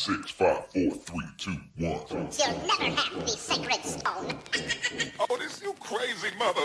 6, 5, 4, 3, 2, 1. You'll never have the sacred stone. Oh, this you crazy mother.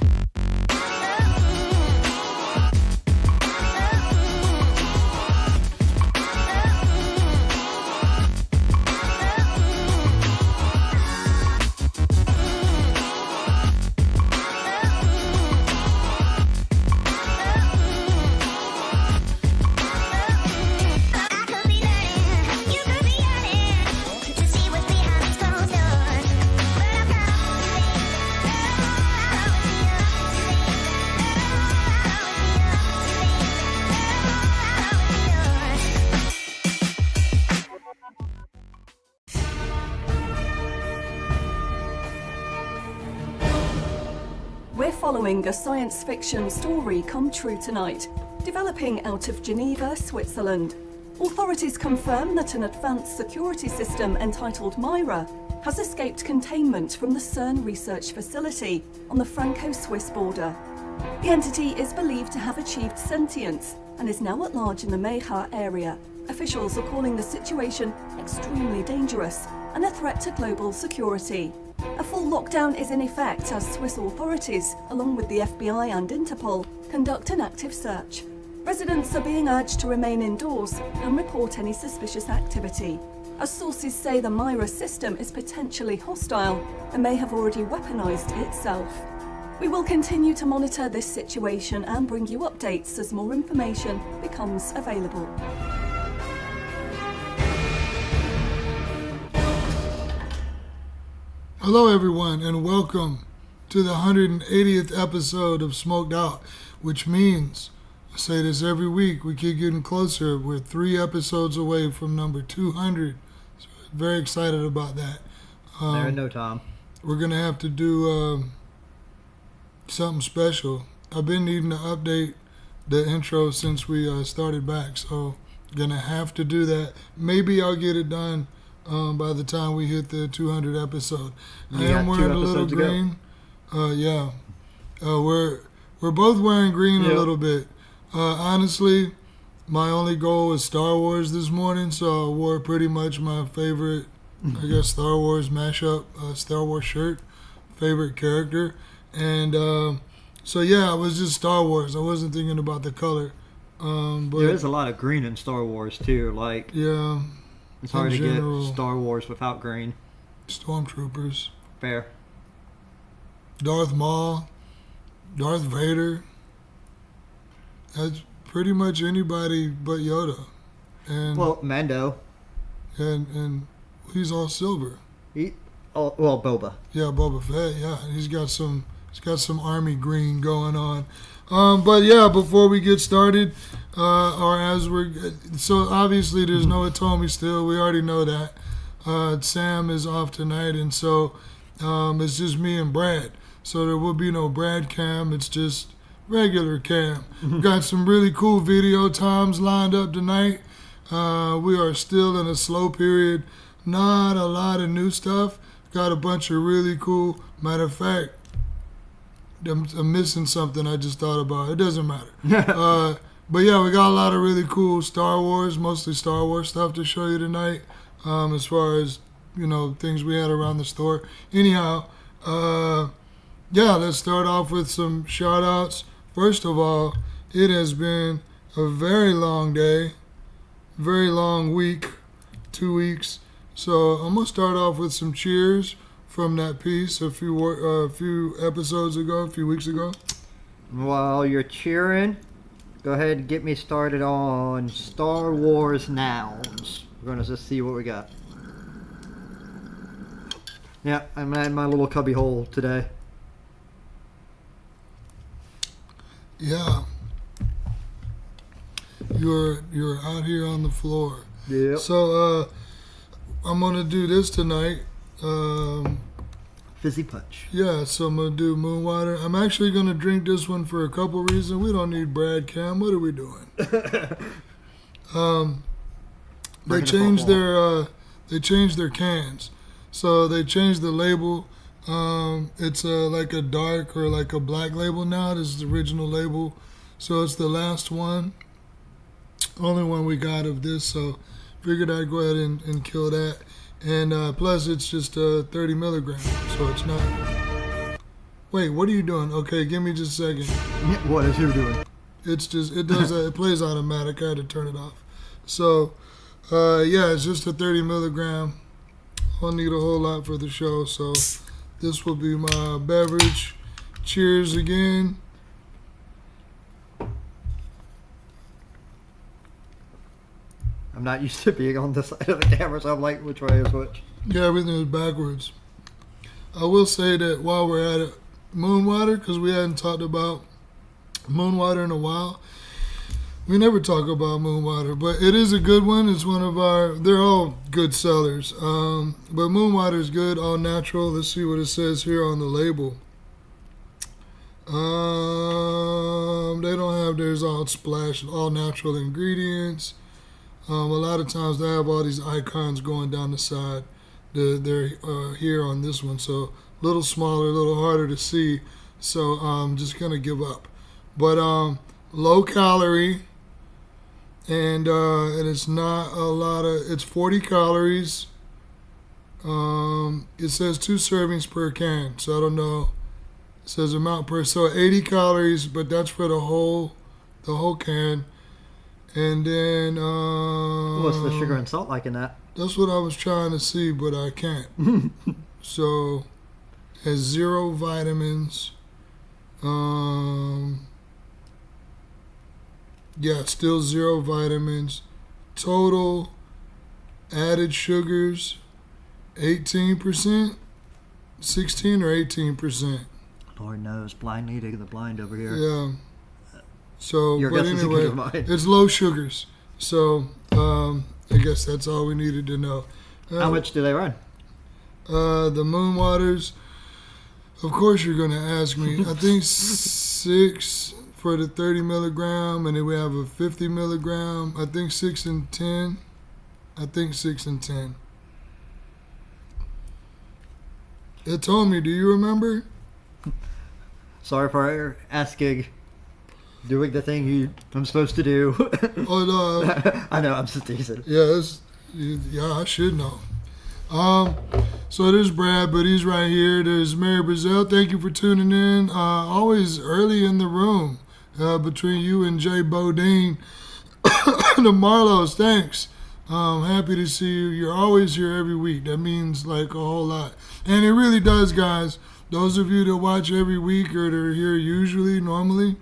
We're following a science fiction story come true tonight, developing out of Geneva, Switzerland. Authorities confirm that an advanced security system entitled Myra has escaped containment from the CERN research facility on the Franco-Swiss border. The entity is believed to have achieved sentience and is now at large in the Mecha area. Officials are calling the situation extremely dangerous and a threat to global security. A full lockdown is in effect as Swiss authorities, along with the FBI and Interpol, conduct an active search. Residents are being urged to remain indoors and report any suspicious activity, as sources say the Myra system is potentially hostile and may have already weaponized itself. We will continue to monitor this situation and bring you updates as more information becomes available. Hello everyone and welcome to the 180th episode of SmokeDoubt, which means, I say this every week, we keep getting closer. We're 3 episodes away from number 200, so very excited about that. There in no time. We're going to have to do something special. I've been needing to update the intro since we started back, so going to have to do that. Maybe I'll get it done by the time we hit the 200 episode. I am wearing a little green. Yeah. We're both wearing green a little bit. Honestly, my only goal was Star Wars this morning, so I wore pretty much my favorite, I guess, Star Wars mashup, Star Wars shirt, favorite character. And so, yeah, it was just Star Wars. I wasn't thinking about the color. But There is a lot of green in Star Wars, too. Like, yeah. it's hard to general, get Star Wars without green. Stormtroopers. Fair. Darth Maul, Darth Vader. That's pretty much anybody but Yoda. And Well, Mando. and he's all silver. Boba. Yeah, Boba Fett. Yeah, he's got some army green going on. But yeah, before we get started, so obviously there's no Atomi still. We already know that. Sam is off tonight, and so it's just me and Brad. So there will be no Brad cam. It's just regular cam. Got some really cool video times lined up tonight. We are still in a slow period. Not a lot of new stuff. Got a bunch of really cool. Matter of fact, I'm missing something I just thought about. It doesn't matter. But yeah, we got a lot of really cool Star Wars, mostly Star Wars stuff to show you tonight. As far as, things we had around the store. Anyhow, yeah, let's start off with some shout outs. First of all, it has been a very long day, very long week, 2 weeks. So I'm going to start off with some cheers from that piece a few weeks ago. While you're cheering, go ahead and get me started on Star Wars nouns. We're going to just see what we got. Yeah, I'm at my little cubby hole today. Yeah. You're out here on the floor. Yep. So I'm going to do this tonight. Fizzy punch. Yeah, so I'm going to do Moonwater. I'm actually going to drink this one for a couple reasons. We don't need Brad Cam. What are we doing? They changed their cans. So they changed the label. It's like a dark or like a black label now. This is the original label. So it's the last one. Only one we got of this. So figured I'd go ahead and kill that. And plus, it's just 30 milligrams, so it's not. Wait, what are you doing? Okay, give me just a second. What is you doing? It's just it does it plays automatic. I had to turn it off. So yeah, it's just a 30 milligram. I'll need a whole lot for the show, so this will be my beverage. Cheers again. I'm not used to being on this side of the camera, so I'm like, which way is which? Yeah, everything is backwards. I will say that while we're at it, Moonwater, because we hadn't talked about Moonwater in a while. We never talk about Moonwater, but it is a good one. It's one of our, they're all good sellers. But Moonwater is good, all natural. Let's see what it says here on the label. They don't have theirs all splashed, all natural ingredients. A lot of times they have all these icons going down the side. They're here on this one, so a little smaller, a little harder to see. So I'm just gonna give up. But low calorie, and it's not a lot of. It's 40 calories. It says 2 servings per can, so I don't know. It says amount per, so 80 calories, but that's for the whole can. And then What's the sugar and salt like in that? that's what I was trying to see, but I can't. So it has 0 vitamins. Yeah, still 0 vitamins. Total added sugars 18%, 16 or 18%. Lord knows, blind leading the blind over here. Yeah. So, Your but guess is as good anyway, as mine. it's low sugars. So, I guess that's all we needed to know. How much do they run? The Moonwaters, of course you're going to ask me. I think 6 for the 30 milligram, and then we have a 50 milligram. I think 6 and 10. I think 6 and 10. It told me, do you remember? Sorry for asking. Doing the thing I'm supposed to do. Oh, no. I know, I'm just teasing. Yeah, I should know. So there's Brad, but he's right here. There's Mary Brazil. Thank you for tuning in. Always early in the room between you and Jay Bodine. The Marlos, thanks. Happy to see you. You're always here every week. That means like a whole lot. And it really does, guys. Those of you that watch every week or that are here usually, normally,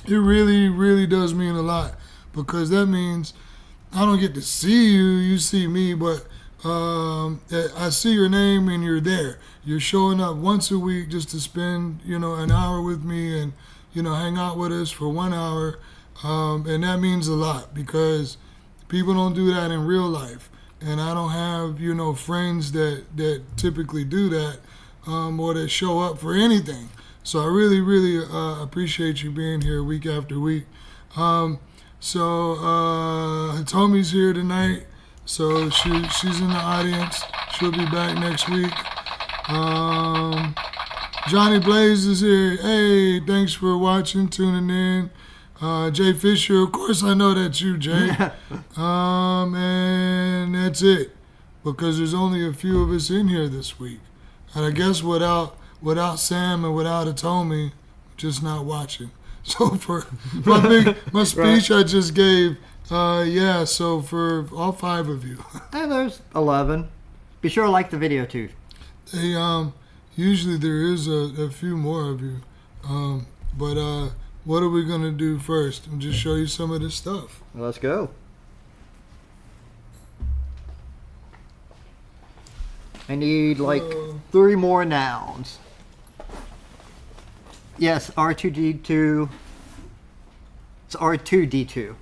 it really, really does mean a lot, because that means I don't get to see you, you see me, but I see your name and you're there. You're showing up once a week just to spend, an hour with me and, hang out with us for 1 hour. And that means a lot, because people don't do that in real life. And I don't have, friends that typically do that or that show up for anything. So I really, really appreciate you being here week after week. So Tommy's here tonight. So she's in the audience. She'll be back next week. Johnny Blaze is here. Hey, thanks for watching, tuning in. Jay Fisher, of course I know that's you, Jay. And that's it, because there's only a few of us in here this week. And I guess without Sam and without Atomi, just not watching. So for my speech I just gave, so for all 5 of you. And there's 11. Be sure to like the video too. Hey, usually there is a few more of you. But what are we going to do first? And just show you some of this stuff. Let's go. I need like 3 more nouns. Yes, R2D2. It's R2D2.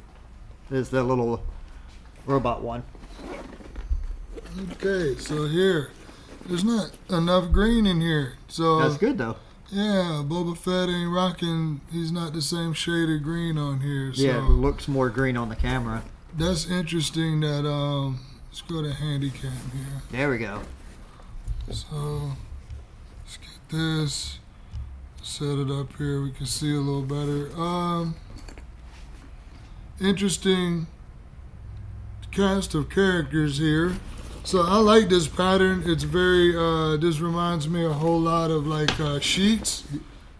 Is the little robot one. Okay, so here, there's not enough green in here. So That's good though. Yeah, Boba Fett ain't rocking. He's not the same shade of green on here. So Yeah, it looks more green on the camera. that's interesting. That let's go to Handycam here. There we go. So let's get this, set it up here. We can see a little better. Interesting cast of characters here. So I like this pattern. It's very, this reminds me a whole lot of like sheets,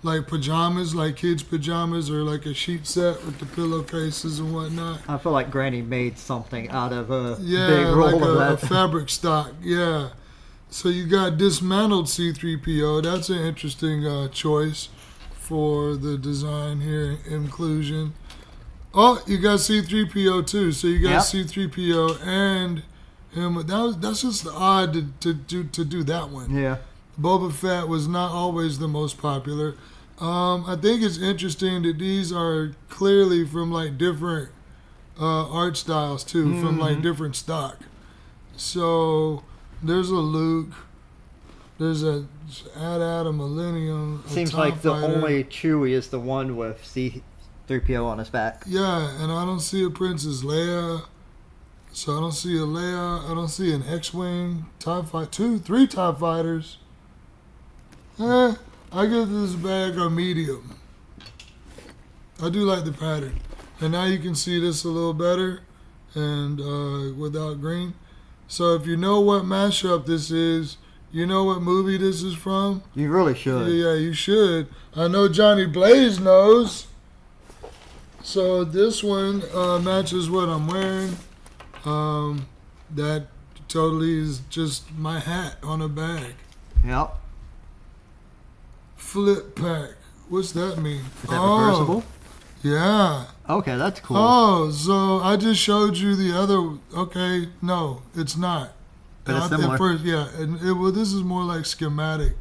like pajamas, like kids' pajamas, or like a sheet set with the pillowcases and whatnot. I feel like Granny made something out of a Yeah, big roll like of a that. fabric stock. Yeah. So you got dismantled C3PO. That's an interesting choice for the design here, inclusion. Oh, you got C3PO too. So you got Yep. C3PO and him. That's just odd to do that one. Yeah. Boba Fett was not always the most popular. I think it's interesting that these are clearly from like different art styles too, from like different stock. So there's a Luke. There's a AT-AT, a Millennium. A Seems TIE like the Fighter. only Chewie is the one with C-3PO on his back. Yeah, and I don't see a Princess Leia. So I don't see a Leia. I don't see an X-Wing. TIE Fighter. 3 TIE Fighters. I give this bag a medium. I do like the pattern. And now you can see this a little better and without green. So if you know what mashup this is, you know what movie this is from? You really should. Yeah, you should. I know Johnny Blaze knows. So this one matches what I'm wearing. That totally is just my hat on a bag. Yep. Flip pack. What's that mean? Is that reversible? Yeah. Okay, that's cool. Oh, so I just showed you the other. Okay, no, it's not. But it's At similar. first, yeah, and well, this is more like schematic.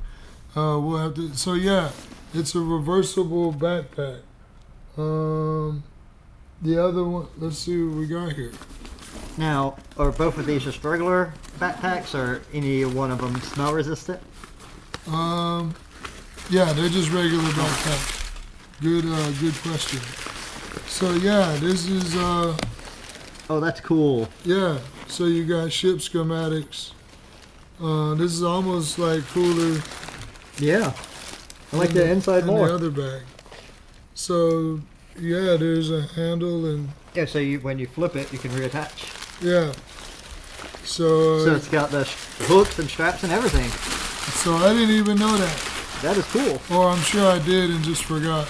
We'll have to. So yeah, it's a reversible backpack. The other one. Let's see what we got here. Now, are both of these just regular backpacks, or any one of them smell resistant? Yeah, they're just regular backpacks. Good question. So yeah, this is Oh, that's cool. yeah. So you got ship schematics. This is almost like cooler Yeah. I like than the inside than more. the other bag. So yeah, there's a handle and Yeah, so when you flip it, you can reattach. yeah. So So it's got the hooks and straps and everything. so I didn't even know that, That is cool. or I'm sure I did and just forgot.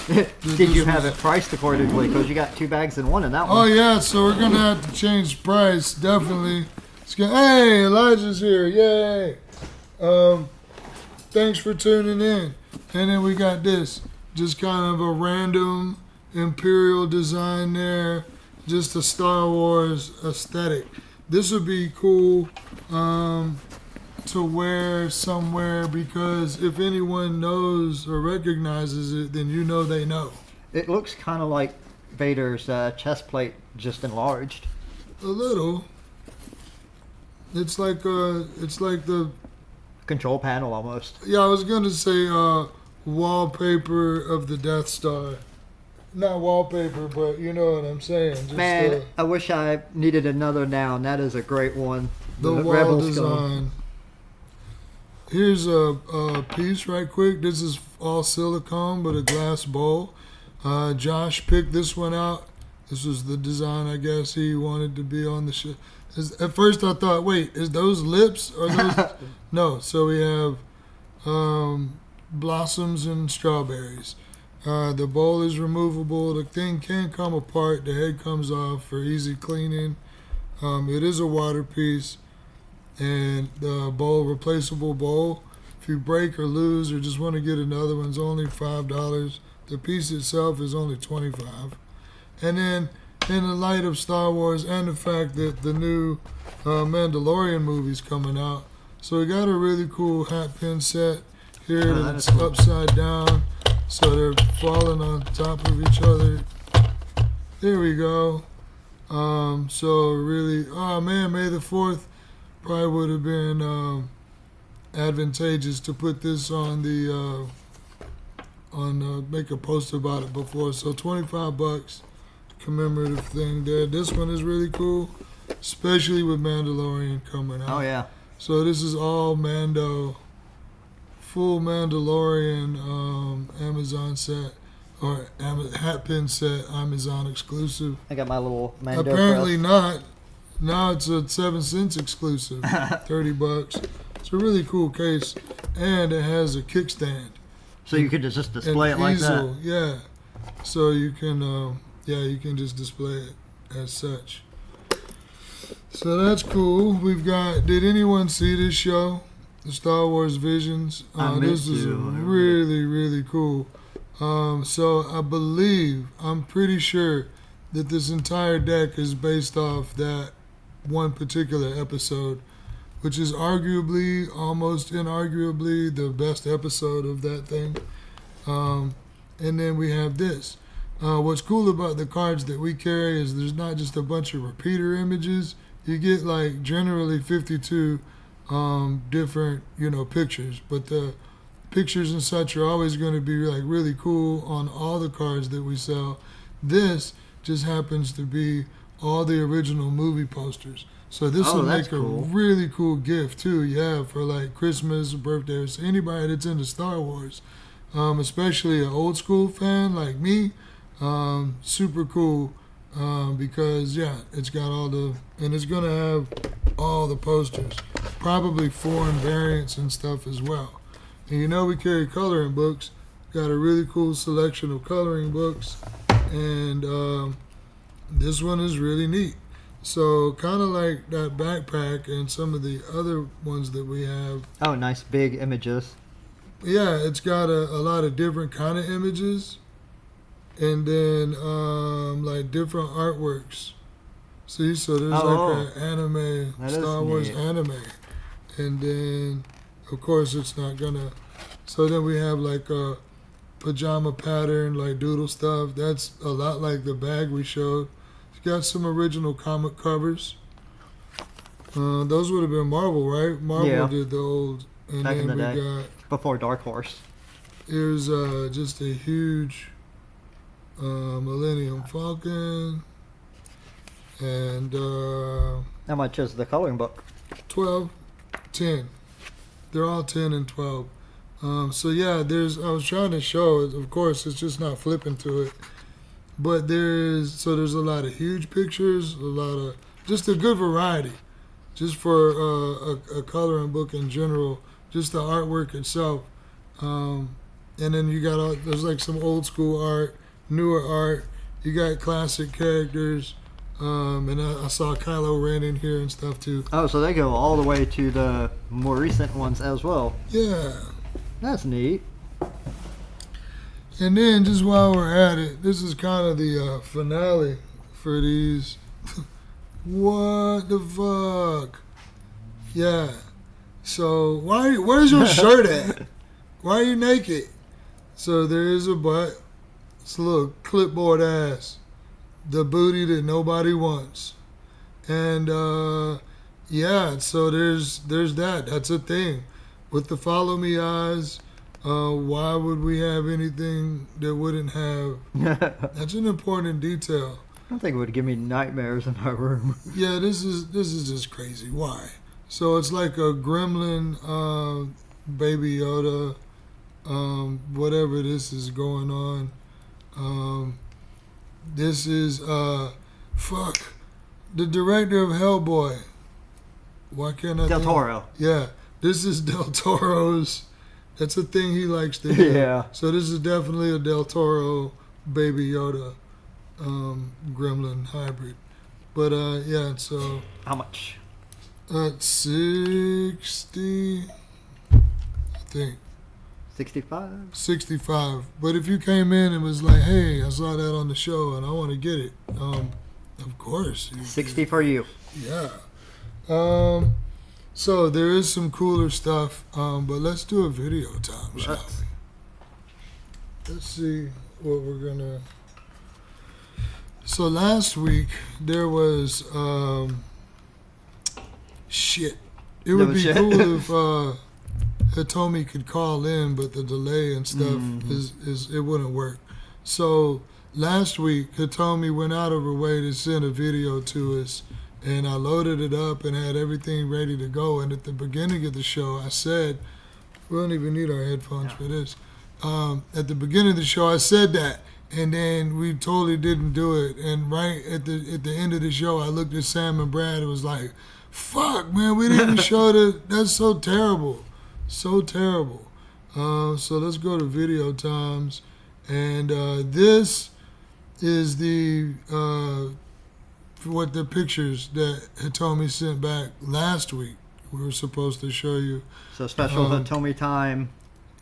Did you this have was- it priced accordingly? Because you got 2 bags in one in that Oh one. yeah, so we're gonna have to change price definitely. Hey, Elijah's here! Yay! Thanks for tuning in. And then we got this, just kind of a random Imperial design there, just a Star Wars aesthetic. This would be cool to wear somewhere because if anyone knows or recognizes it, then you know they know. It looks kind of like Vader's chest plate, just enlarged. A little. It's like the Control panel almost. yeah, I was gonna say wallpaper of the Death Star. Not wallpaper, but you know what I'm saying. Just Man, I wish I needed another now, and that is a great one. the wall Rebel skull. design. Here's a piece right quick. This is all silicone, but a glass bowl. Josh picked this one out. This was the design I guess he wanted to be on the show. At first I thought, wait, is those lips or those? No. So we have blossoms and strawberries. The bowl is removable. The thing can come apart. The head comes off for easy cleaning. It is a water piece. And the bowl, replaceable bowl. If you break or lose or just want to get another one, it's only $5. The piece itself is only $25. And then, in the light of Star Wars and the fact that the new Mandalorian movie's coming out, so we got a really cool hat pin set here Oh, that that's is cool. upside down, so they're falling on top of each other. There we go. So really, oh man, May the 4th probably would have been advantageous to put this on the make a post about it before. So $25 commemorative thing there. This one is really cool, especially with Mandalorian coming out. Oh yeah. So this is all Mando, full Mandalorian Amazon set or hat pin set, Amazon exclusive. I got my little Mando Apparently crest. not. Now it's a 7 cents exclusive, $30. It's a really cool case, and it has a kickstand. So you could just display it An like easel, that. yeah. So you can, you can just display it as such. So that's cool. We've got. Did anyone see this show, the Star Wars Visions? This is really, really cool. So I'm pretty sure that this entire deck is based off that one particular episode, which is arguably, almost inarguably, the best episode of that thing. And then we have this. What's cool about the cards that we carry is there's not just a bunch of repeater images. You get like generally 52 different, pictures, but the pictures and such are always going to be like really cool on all the cards that we sell. This just happens to be all the original movie posters. So this will make a really cool gift too, for like Christmas, birthdays, anybody that's into Star Wars, especially an old school fan like me. Super cool because it's got and it's gonna have all the posters, probably foreign variants and stuff as well. And we carry coloring books, got a really cool selection of coloring books, and this one is really neat. So kind of like that backpack and some of the other ones that we have. Oh, nice big images. Yeah, it's got a lot of different kind of images, and then like different artworks. See, so there's like an anime, Star Wars anime, and then of course it's not gonna. So then we have like a pajama pattern, like doodle stuff. That's a lot like the bag we showed. It's got some original comic covers. Those would have been Marvel, right? Marvel did the old. And back then in the day, got, before Dark Horse. Here's just a huge Millennium Falcon. And how much is the coloring book? 12, 10. They're all 10 and 12. So yeah, I was trying to show it. Of course, it's just not flipping to it. But there's a lot of huge pictures, just a good variety. Just for a coloring book in general, just the artwork itself. And then you got, there's like some old school art, newer art. You got classic characters. And I saw Kylo Ren in here and stuff too. Oh, so they go all the way to the more recent ones as well. Yeah. That's neat. And then just while we're at it, this is kind of the finale for these. What the fuck? Yeah. So where's your shirt at? Why are you naked? So there is a butt. It's a little clipboard ass. The booty that nobody wants. And so there's that. That's a thing. With the follow me eyes, why would we have anything that wouldn't have? That's an important detail. I don't think it would give me nightmares in my room. Yeah, this is just crazy. Why? So it's like a gremlin, Baby Yoda, whatever this is going on. This is the director of Hellboy. Why can't I? Del Toro. Yeah, this is Del Toro's. That's a thing he likes to do. Yeah. So this is definitely a Del Toro Baby Yoda gremlin hybrid. But so How much? at 60, I think 65. 65. But if you came in and was like, hey, I saw that on the show and I want to get it, of course. 60 for you. Yeah. So there is some cooler stuff, but let's do a video time, shall we? Let's see what we're gonna. So last week there was shit. It would be cool if Hitomi could call in, but the delay and stuff is it wouldn't work. So last week Hitomi went out of her way to send a video to us, and I loaded it up and had everything ready to go. And at the beginning of the show, I said, we don't even need our headphones for this. At the beginning of the show, I said that. and then we totally didn't do it. And right at the end of the show, I looked at Sam and Brad. It was like, fuck, man, we didn't show that's so terrible. So terrible. So let's go to video times. And this is what the pictures that Hitomi sent back last week. We were supposed to show you. So special Hitomi time.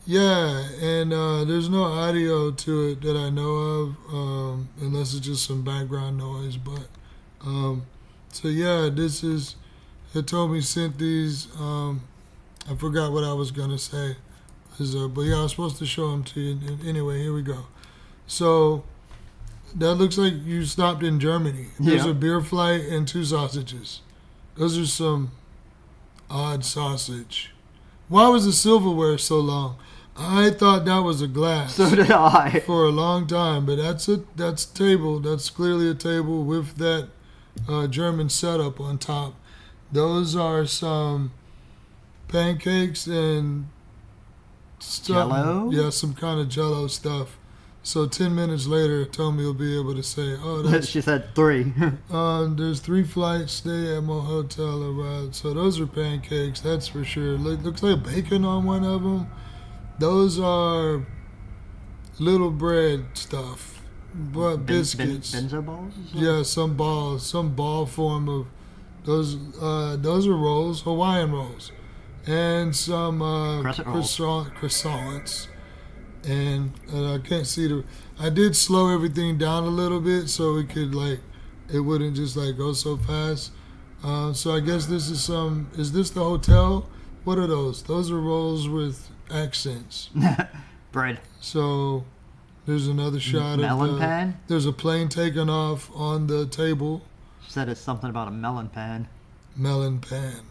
Yeah, and there's no audio to it that I know of, unless it's just some background noise. But so yeah, this is Hitomi sent these. I forgot what I was gonna say, but yeah, I was supposed to show them to you. Anyway, here we go. So that looks like you stopped in Germany. There's a beer flight and 2 sausages. Those are some odd sausage. Why was the silverware so long? I thought that was a glass. So did I. For a long time, but that's a table. That's clearly a table with that German setup on top. Those are some pancakes and stuff. Jello? Yeah, some kind of Jello stuff. So 10 minutes later, Tommy will be able to say, "Oh, that's." She said 3. There's 3 flights. Stay at my hotel arrived. So those are pancakes. That's for sure. Looks like bacon on one of them. Those are little bread stuff, but biscuits. Benzo balls? Yeah, some balls, some ball form of those. Those are rolls, Hawaiian rolls, and some croissants. And I can't see I did slow everything down a little bit so we could it wouldn't just go so fast. So I guess this is is this the hotel? What are those? Those are rolls with accents. Bread. So there's another shot melon pan? There's a plane taking off on the table. She said it's something about a melon pan. Melon pan.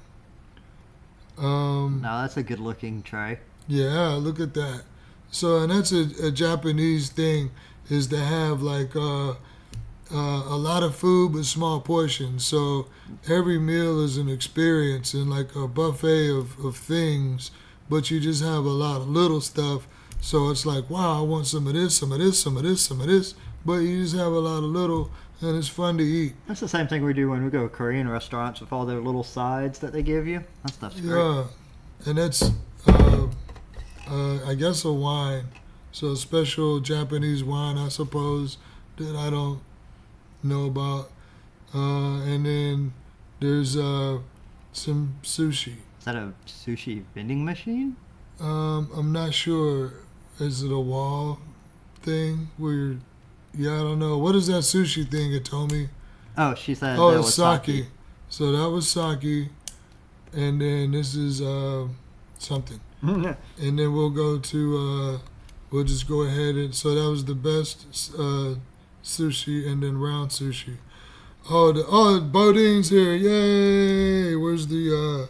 No, that's a good looking tray. Yeah, look at that. So, and that's a Japanese thing, is to have a lot of food but small portions. So every meal is an experience and like a buffet of things, but you just have a lot of little stuff. So it's like, wow, I want some of this, some of this, some of this, some of this. But you just have a lot of little, and it's fun to eat. That's the same thing we do when we go to Korean restaurants with all their little sides that they give you. That stuff's great. Yeah, and that's, I guess, a wine. So a special Japanese wine, I suppose, that I don't know about. And then there's some sushi. Is that a sushi vending machine? I'm not sure. Is it a wall thing where I don't know. What is that sushi thing it told me? Oh, she said that was was sake. So that was sake. And then this is something. And then we'll go to, we'll just go ahead and, so that was the best sushi and then round sushi. Oh, Bodine's here. Yay. Where's the,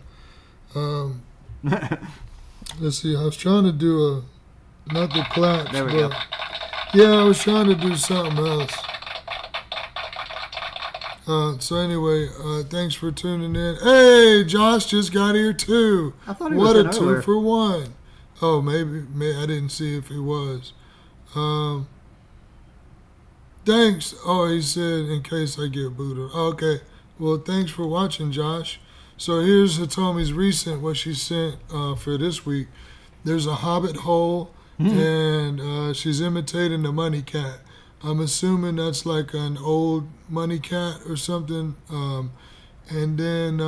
let's see, I was trying to do not the claps. There we go. Yeah, I was trying to do something else. So anyway, thanks for tuning in. Hey, Josh just got here too. I thought he what was a 2 for 1. Oh, maybe I didn't see if he was. Thanks. Oh, he said in case I get booted. Okay. Well, thanks for watching, Josh. So here's Hitomi's recent, what she sent for this week. There's a hobbit hole, and she's imitating the money cat. I'm assuming that's like an old money cat or something. And then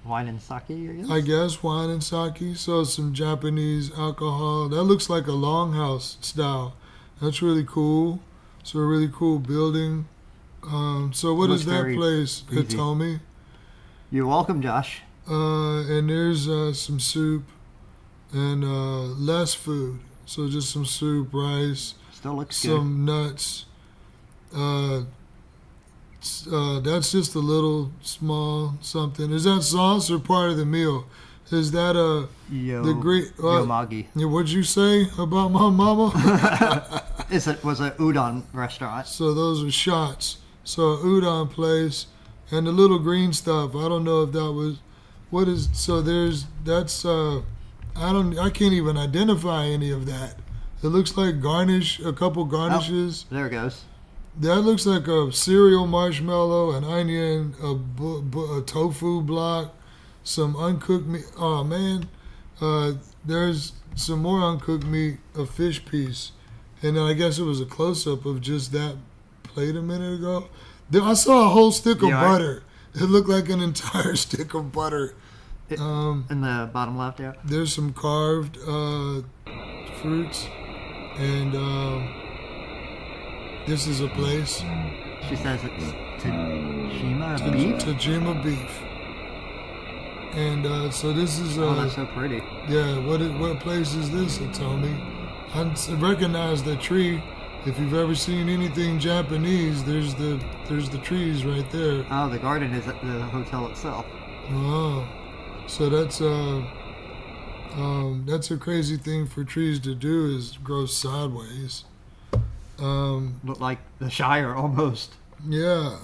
wine and sake, I guess wine and sake. So some Japanese alcohol. That looks like a longhouse style. That's really cool. So a really cool building. So what is that place, Hitomi? You're welcome, Josh. And there's some soup and less food. So just some soup, rice, Still looks some nuts. That's just a little small something. Is that sauce or part of the meal? Is that the great Yomagi? What'd you say about my mama? Was a udon restaurant. So those are shots. So a udon place and the little green stuff. I don't know if that was what is. So I can't even identify any of that. It looks like garnish, a couple garnishes. Oh, there it goes. That looks like a cereal marshmallow, an onion, a tofu block, some uncooked meat. Oh man, there's some more uncooked meat, a fish piece, and then I guess it was a close-up of just that plate a minute ago. Then I saw a whole stick of butter. It looked like an entire stick of butter. In the bottom left, yeah. There's some carved fruits, and this is a place. She says it's Tajima beef. Tajima beef. And so this is. Oh, that's so pretty. Yeah, what place is this? It told me. I recognize the tree. If you've ever seen anything Japanese, there's the trees right there. Oh, the garden is at the hotel itself. Oh, so that's a crazy thing for trees to do, is grow sideways. Look like the Shire almost. Yeah.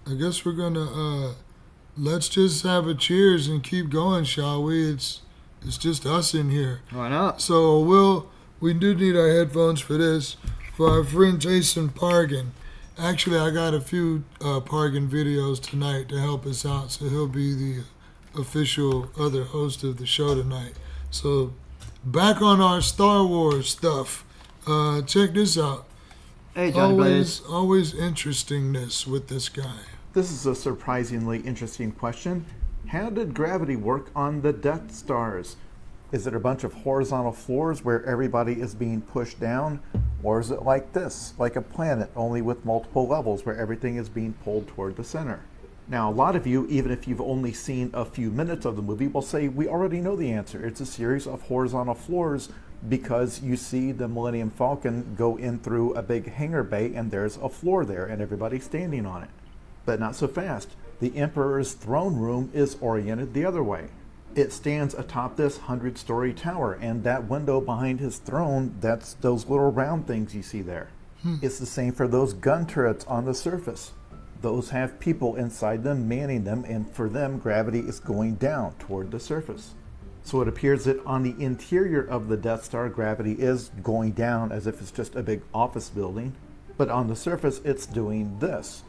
I guess we're gonna let's just have a cheers and keep going, shall we? It's just us in here. Why not? So we do need our headphones for this. For our friend Jason Pargan. Actually, I got a few Pargan videos tonight to help us out, so he'll be the official other host of the show tonight. So back on our Star Wars stuff. Check this out. Hey, Johnny Blaze. Always interestingness with this guy. This is a surprisingly interesting question. How did gravity work on the Death Stars? Is it a bunch of horizontal floors where everybody is being pushed down? Or is it like this, like a planet, only with multiple levels where everything is being pulled toward the center? Now, a lot of you, even if you've only seen a few minutes of the movie, will say, we already know the answer. It's a series of horizontal floors because you see the Millennium Falcon go in through a big hangar bay and there's a floor there and everybody's standing on it. But not so fast. The Emperor's throne room is oriented the other way. It stands atop this 100-story tower, and that window behind his throne, that's those little round things you see there. It's the same for those gun turrets on the surface. Those have people inside them manning them, and for them, gravity is going down toward the surface. So it appears that on the interior of the Death Star, gravity is going down as if it's just a big office building, but on the surface, it's doing this.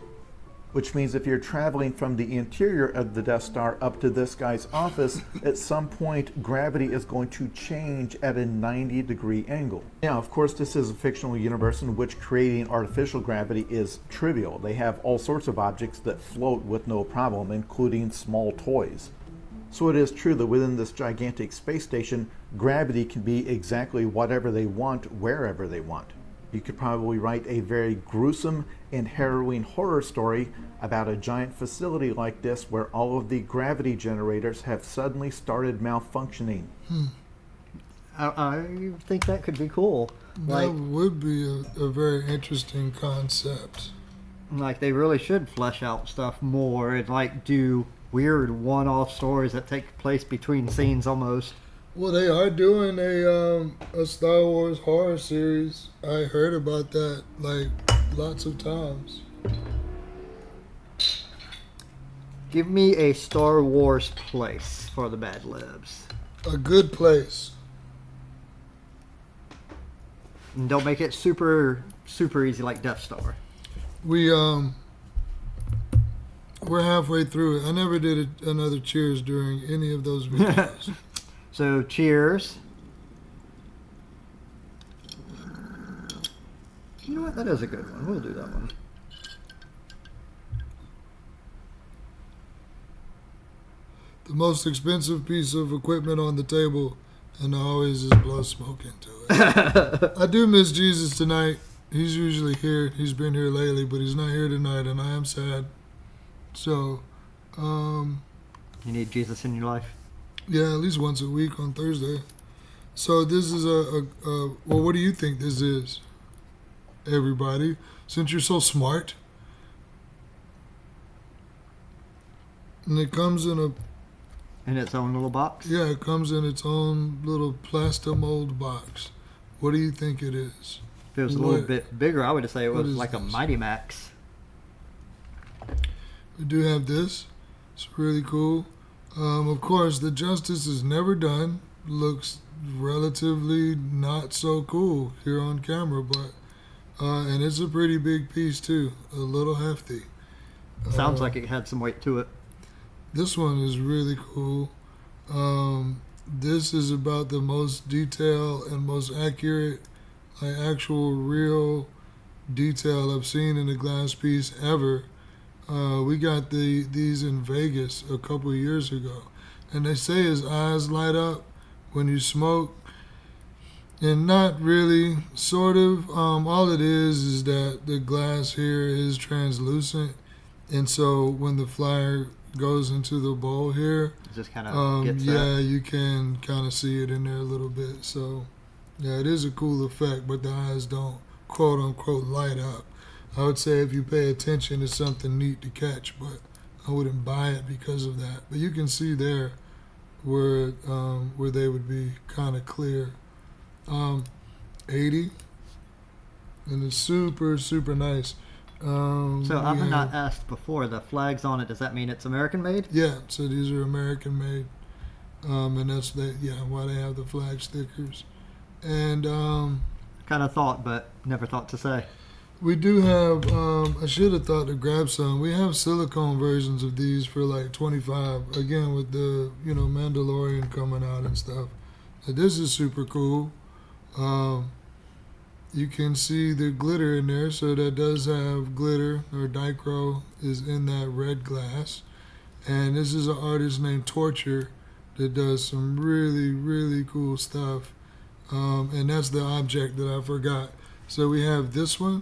Which means if you're traveling from the interior of the Death Star up to this guy's office, at some point gravity is going to change at a 90-degree angle. Now, of course, this is a fictional universe in which creating artificial gravity is trivial. They have all sorts of objects that float with no problem, including small toys. So it is true that within this gigantic space station, gravity can be exactly whatever they want, wherever they want. You could probably write a very gruesome and harrowing horror story about a giant facility like this where all of the gravity generators have suddenly started malfunctioning. I think that could be cool. That would be a very interesting concept. Like, they really should flesh out stuff more and, like, do weird one-off stories that take place between scenes almost. Well, they are doing a Star Wars horror series. I heard about that, like, lots of times. Give me a Star Wars place for the Bad Libs. A good place. And don't make it super easy like Death Star. We're halfway through it. I never did another cheers during any of those videos. So, cheers. You know what? That is a good one. We'll do that one. The most expensive piece of equipment on the table, and I always just blow smoke into it. I do miss Jesus tonight. He's usually here. He's been here lately, but he's not here tonight, and I am sad. So, You need Jesus in your life. yeah, at least once a week on Thursday. So this is well, what do you think this is, everybody? Since you're so smart. And it comes in its own little box? yeah, it comes in its own little Plastomold box. What do you think it is? If it was a little bit bigger, I would say it what was is like a this? Mighty Max. We do have this. It's really cool. Of course, the justice is never done. looks relatively not so cool here on camera, but and it's a pretty big piece too, a little hefty. Sounds like it had some weight to it. This one is really cool. This is about the most detailed and most accurate, like actual real detail I've seen in a glass piece ever. We got these in Vegas a couple of years ago, and they say his eyes light up when you smoke, and not really, sort of. All it is that the glass here is translucent, and so when the flyer goes into the bowl here, It just kind of gets yeah, that. you can kind of see it in there a little bit. So yeah, it is a cool effect, but the eyes don't quote unquote light up. I would say if you pay attention, it's something neat to catch, but I wouldn't buy it because of that. But you can see there where they would be kind of clear. 80, and it's super, super nice. So we I've not have- asked before, the flags on it, does that mean it's American made? Yeah, so these are American made, and that's why they have the flag stickers. And Kind of thought, but never thought to say. we do have. I should have thought to grab some. We have silicone versions of these for like 25. Again, with the Mandalorian coming out and stuff. But this is super cool. You can see the glitter in there, so that does have glitter, or dichro is in that red glass. And this is an artist named Torture that does some really, really cool stuff. And that's the object that I forgot. So we have this one,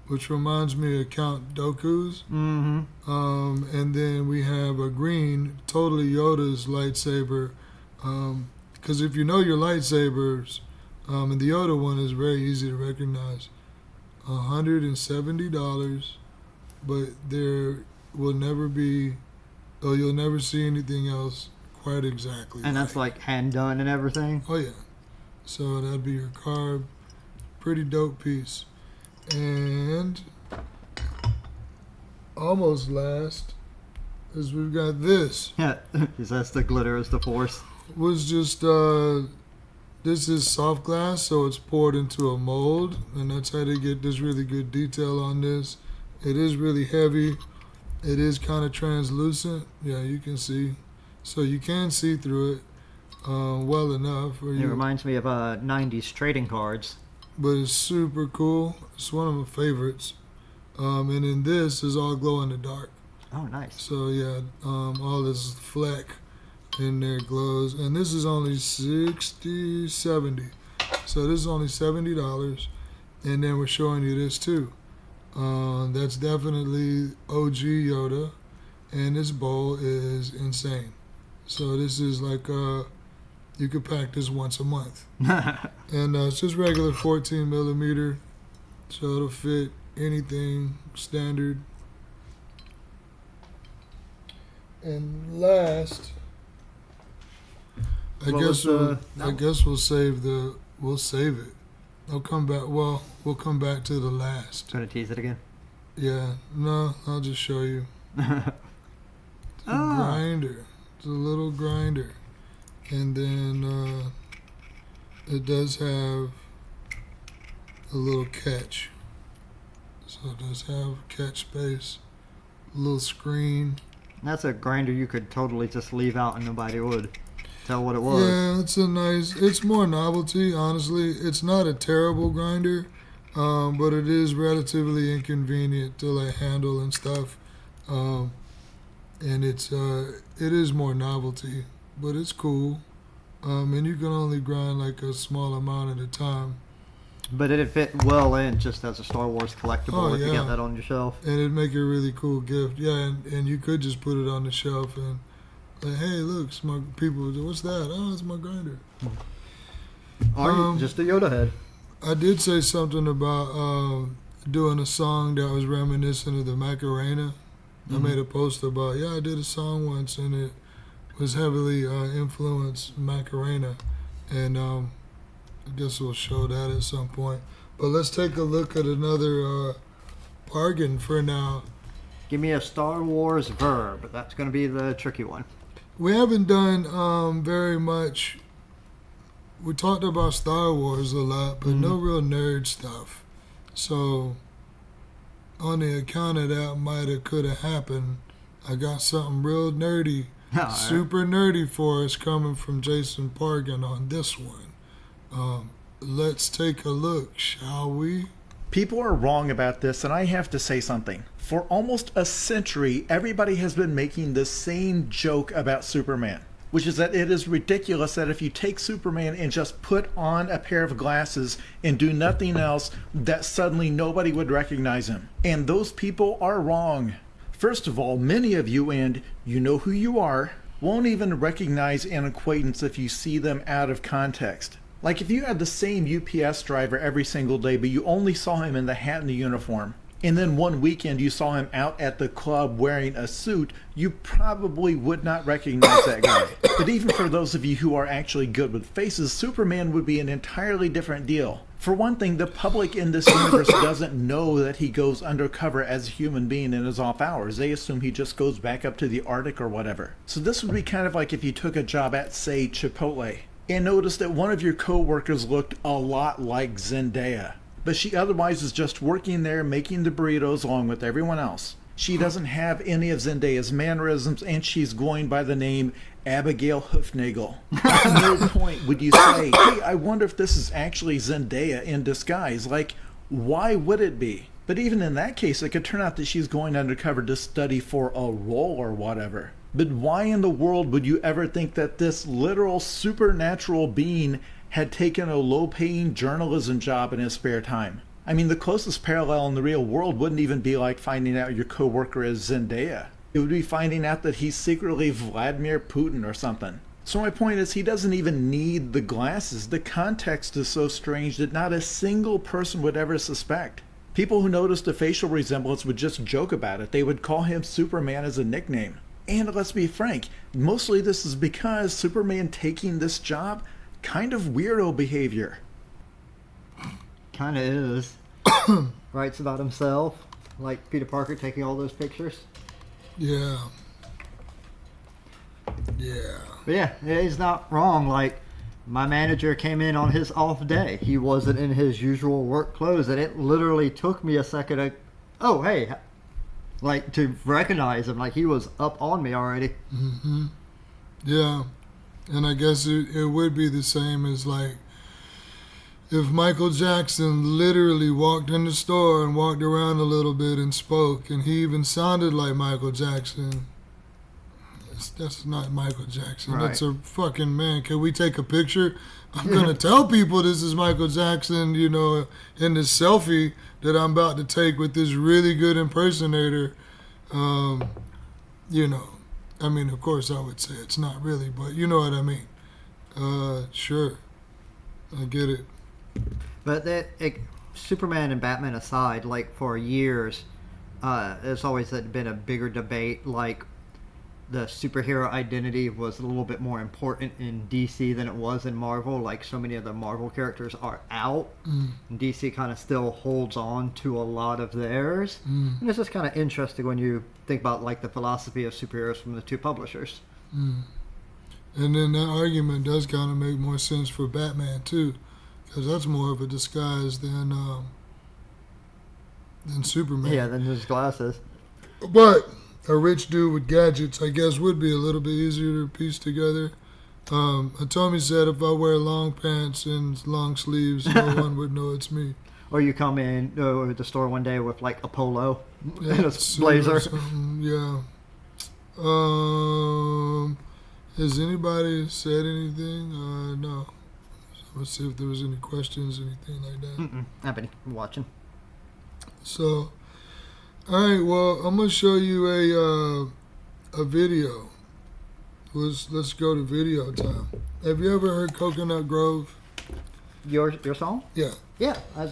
which reminds me of Count Dooku's. Mm-hmm. And then we have a green, totally Yoda's lightsaber. Because if you know your lightsabers, and the Yoda one is very easy to recognize. $170, but there will never be, you'll never see anything else quite exactly. And that's like hand done and everything. Oh yeah. So that'd be your carb. Pretty dope piece. And almost last is we've got this. Yeah, because that's the glitter is the force. Was just this is soft glass, so it's poured into a mold, and that's how they get this really good detail on this. It is really heavy. It is kind of translucent. Yeah, you can see. So you can see through it well enough. It reminds me of 90s trading cards. But it's super cool. It's one of my favorites. And then this is all glow in the dark. Oh, nice. So yeah, all this fleck in there glows. And this is only $70. So this is only $70. And then we're showing you this too. That's definitely OG Yoda. And this bowl is insane. So this is like, you could pack this once a month. And it's just regular 14 millimeter. So it'll fit anything standard. And last, I What guess was, I guess we'll save it. I'll come back. Well, we'll come back to the last. Trying to tease it again. Yeah, no, I'll just show you. It's a grinder. It's a little grinder. And then it does have a little catch. So it does have catch space, a little screen. That's a grinder you could totally just leave out and nobody would tell what it was. Yeah, it's more novelty, honestly. It's not a terrible grinder, but it is relatively inconvenient to like handle and stuff. And it is more novelty, but it's cool. And you can only grind like a small amount at a time. But it'd fit well in just as a Star Wars collectible Oh, if you yeah. got that on your shelf. And it'd make a really cool gift. Yeah, and you could just put it on the shelf and like, hey, look, it's my people. What's that? Oh, it's my grinder. Or just a Yoda head. I did say something about doing a song that was reminiscent of the Macarena. I made a post about, I did a song once and it was heavily influenced Macarena. And I guess we'll show that at some point. But let's take a look at another bargain for now. Give me a Star Wars verb. That's going to be the tricky one. We haven't done very much we talked about Star Wars a lot, but no real nerd stuff. So, on the account of that might have, could have happened, I got something real nerdy, super nerdy for us coming from Jason Parkin on this one. Let's take a look, shall we? People are wrong about this, and I have to say something. For almost a century, everybody has been making the same joke about Superman, which is that it is ridiculous that if you take Superman and just put on a pair of glasses and do nothing else, that suddenly nobody would recognize him. And those people are wrong. First of all, many of you, and you know who you are, won't even recognize an acquaintance if you see them out of context. Like if you had the same UPS driver every single day, but you only saw him in the hat and the uniform, and then one weekend you saw him out at the club wearing a suit, you probably would not recognize that guy. But even for those of you who are actually good with faces, Superman would be an entirely different deal. For one thing, the public in this universe doesn't know that he goes undercover as a human being in his off hours. They assume he just goes back up to the Arctic or whatever. So this would be kind of like if you took a job at, say, Chipotle, and noticed that one of your co-workers looked a lot like Zendaya, but she otherwise is just working there making the burritos along with everyone else. She doesn't have any of Zendaya's mannerisms, and she's going by the name Abigail Hoofnagel. At no point would you say, hey, I wonder if this is actually Zendaya in disguise. Like, why would it be? But even in that case, it could turn out that she's going undercover to study for a role or whatever. But why in the world would you ever think that this literal supernatural being had taken a low-paying journalism job in his spare time? I mean, the closest parallel in the real world wouldn't even be like finding out your coworker is Zendaya. It would be finding out that he's secretly Vladimir Putin or something. So my point is, he doesn't even need the glasses. The context is so strange that not a single person would ever suspect. People who noticed the facial resemblance would just joke about it. They would call him Superman as a nickname. And let's be frank, mostly this is because Superman taking this job, kind of weirdo behavior. Kind of is. Writes about himself, like Peter Parker taking all those pictures. Yeah. But yeah, he's not wrong. Like, my manager came in on his off day. He wasn't in his usual work clothes, and it literally took me a second to, oh, hey, like, to recognize him. Like, he was up on me already. Mm-hmm. Yeah. And I guess it would be the same as, like, if Michael Jackson literally walked in the store and walked around a little bit and spoke, and he even sounded like Michael Jackson. That's not Michael Jackson. Right. That's a fucking man. Can we take a picture? I'm going to tell people this is Michael Jackson, you know, in this selfie that I'm about to take with this really good impersonator. You know, I mean, of course I would say it's not really, but you know what I mean. Sure. I get it. But Superman and Batman aside, like, for years, there's always been a bigger debate, like, the superhero identity was a little bit more important in DC than it was in Marvel. Like, so many of the Marvel characters are out. And DC kind of still holds on to a lot of theirs. And it's just kind of interesting when you think about, like, the philosophy of superheroes from the two publishers. And then that argument does kind of make more sense for Batman, too. Because that's more of a disguise than Superman. Yeah, than his glasses. But a rich dude with gadgets, I guess, would be a little bit easier to piece together. Tommy said if I wear long pants and long sleeves, no one would know it's me. Or you come in to the store one day with, like, a polo and a blazer. Yeah. Has anybody said anything? No. Let's see if there was any questions, anything like that. I've been watching. So, all right. Well, I'm gonna show you a video. Let's go to video time. Have you ever heard Coconut Grove? Your song? Yeah. Yeah, I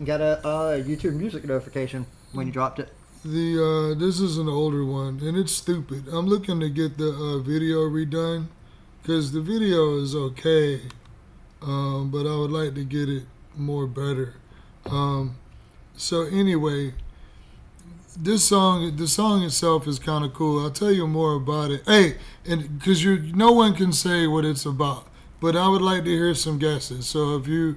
got a YouTube music notification when you dropped it. This is an older one, and it's stupid. I'm looking to get the video redone because the video is okay. But I would like to get it more better. So anyway, the song itself is kind of cool. I'll tell you more about it. Hey, and because no one can say what it's about. but I would like to hear some guesses. So if you,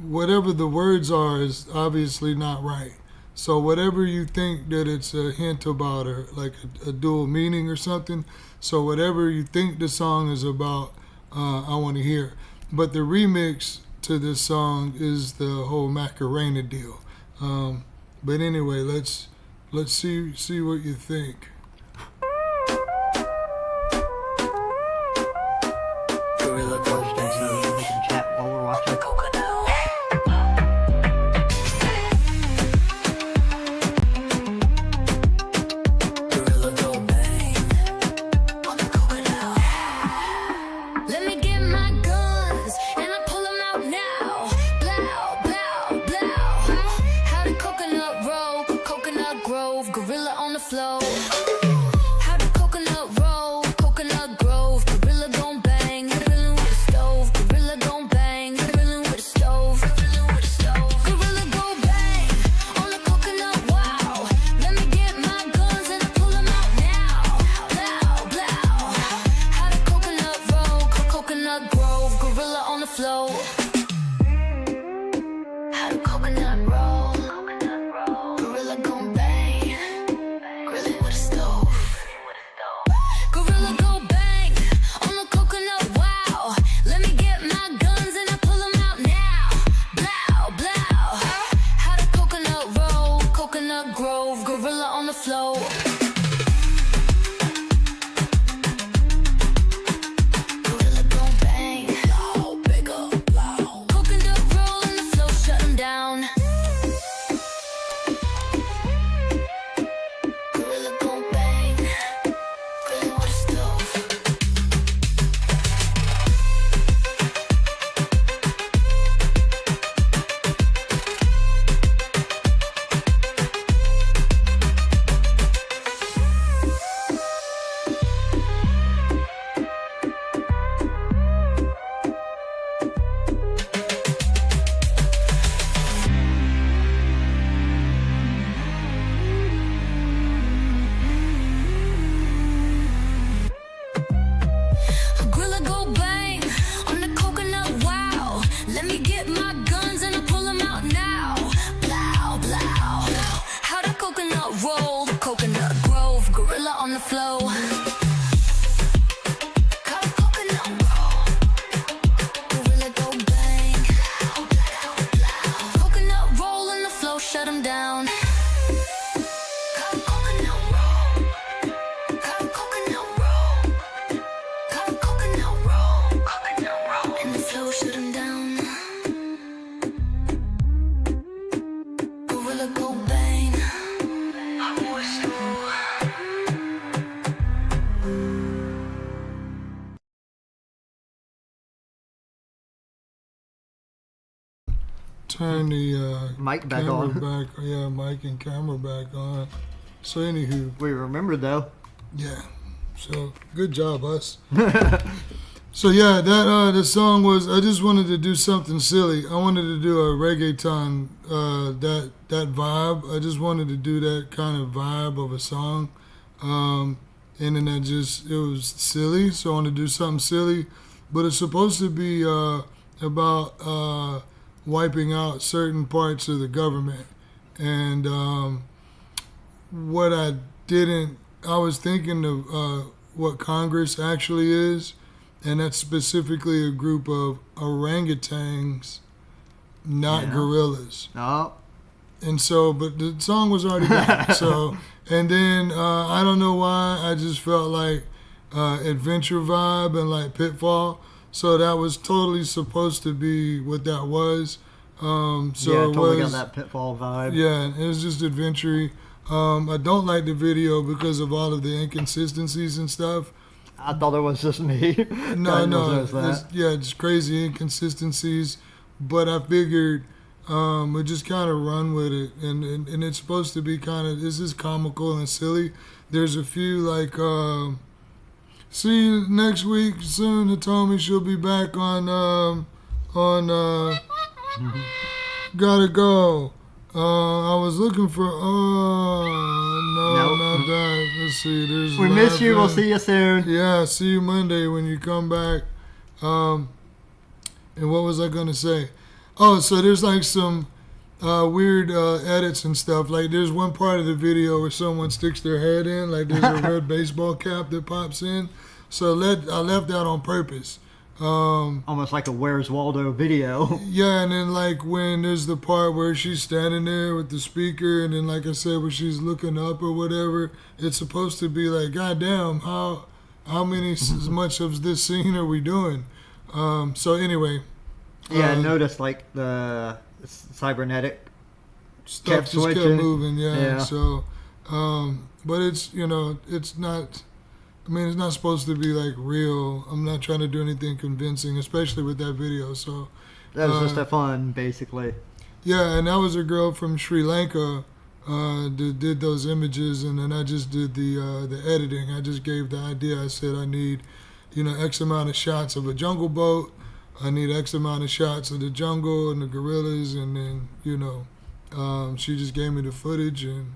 whatever the words are is obviously not right. So whatever you think that it's a hint about, or like a dual meaning or something. So whatever you think the song is about, I want to hear. But the remix to this song is the whole Macarena deal. But anyway, let's see what you think. Gorilla question, so we can chat while we're watching. Let me get my guns and I pull them out now. Blow, blow, blow. How the coconut roll, coconut grove, gorilla on the floor. How the coconut roll, coconut grove, gorilla gon' bang, gorilla with a stove, gorilla gon' bang, gorilla with a stove, gorilla with a stove, gorilla gon' bang on the coconut. Wow, let me get my guns and I pull them out now. Blow, blow. How the coconut roll, coconut grove, gorilla on the floor. How the coconut roll, gorilla gon' bang, gorilla with a stove. Gorilla go bang on the coconut, wow. Let me get my guns and I pull them out now. Blow, blow. How the coconut roll, coconut grove, gorilla on the floor. Gorilla gon' bang, blow, bigger, blow. Coconut roll on the floor, shut 'em down. Gorilla gon' bang, gorilla with a stove. Gorilla go bang on the coconut, wow. Let me get my guns and I pull them out now. Blow, blow. How the coconut roll, coconut grove, gorilla on the floor. How the coconut roll, gorilla go bang. Blow, blow, blow. Coconut roll on the floor, shut 'em down. How the coconut roll, how the coconut roll. Coconut roll, and the flow shut 'em down. Gorilla go bang, I'm a whistle. Turn the Mic back camera on. back, yeah, mic and camera back on. So anywho, We remember though. yeah. So good job, us. So yeah, that the song was. I just wanted to do something silly. I wanted to do a reggaeton, that vibe. I just wanted to do that kind of vibe of a song, and then it was silly. So I wanted to do something silly, but it's supposed to be about wiping out certain parts of the government, and what I didn't. I was thinking of what Congress actually is, and that's specifically a group of orangutans, not gorillas. Oh, And so, but the song was already done. So, and then I don't know why, I just felt like adventure vibe and like Pitfall. So that was totally supposed to be what that was. So yeah, it totally was, got that Pitfall vibe. yeah, it was just adventure. I don't like the video because of all of the inconsistencies and stuff. I thought it was just me. No, It was that. it's crazy inconsistencies. But I figured we just kind of run with it, and it's supposed to be kind of, this is comical and silly. There's a few like, see you next week soon. Hitomi, she'll be back on Gotta Go. I was looking for, Nope. not that. Let's see, there's We miss you. We'll laughing. see you soon. Yeah, see you Monday when you come back. And what was I gonna say? Oh, so there's like some weird edits and stuff. Like there's one part of the video where someone sticks their head in, like there's a red baseball cap that pops in. So I left that on purpose. Almost like a Where's Waldo video. Yeah, and then like when there's the part where she's standing there with the speaker, and then like I said, when she's looking up or whatever, it's supposed to be like, God damn, how much of this scene are we doing? So anyway. Yeah, I noticed like the cybernetic Stuff kept just kept switching. moving, Yeah. So, but it's, it's not, I mean, it's not supposed to be like real. I'm not trying to do anything convincing, especially with that video. So, That was just a fun, basically. yeah, and that was a girl from Sri Lanka that did those images, and then I just did the editing. I just gave the idea. I said I need, X amount of shots of a jungle boat. I need X amount of shots of the jungle and the gorillas, and then, she just gave me the footage, and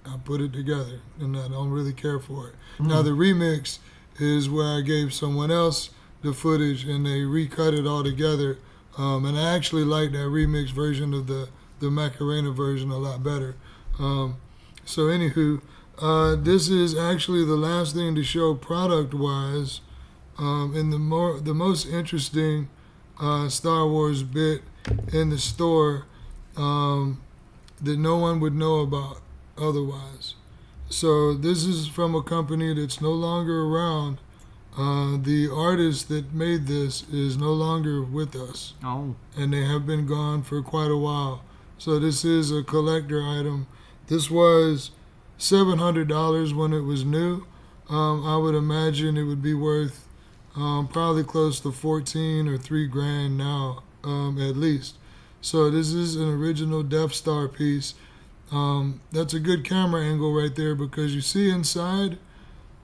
I put it together, and I don't really care for it. Now, the remix is where I gave someone else the footage, and they recut it all together, and I actually like that remix version of the Macarena version a lot better. So anywho, this is actually the last thing to show product-wise, and the most interesting Star Wars bit in the store that no one would know about otherwise. So this is from a company that's no longer around. The artist that made this is no longer with us. Oh. And they have been gone for quite a while. So this is a collector item. This was $700 when it was new. I would imagine it would be worth probably close to 14 or $3,000 now, at least. So this is an original Death Star piece. That's a good camera angle right there, because you see inside,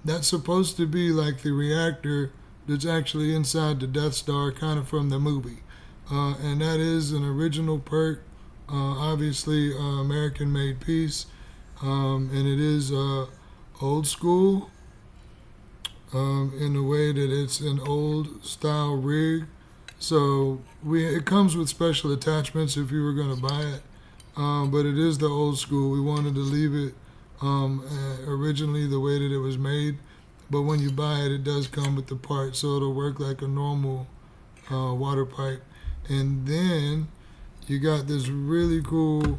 that's supposed to be like the reactor that's actually inside the Death Star, kind of from the movie. And that is an original perk, obviously American-made piece, and it is old school in the way that it's an old style rig. So it comes with special attachments if you were going to buy it, but it is the old school. We wanted to leave it originally the way that it was made, but when you buy it, it does come with the part, so it'll work like a normal water pipe. And then you got this really cool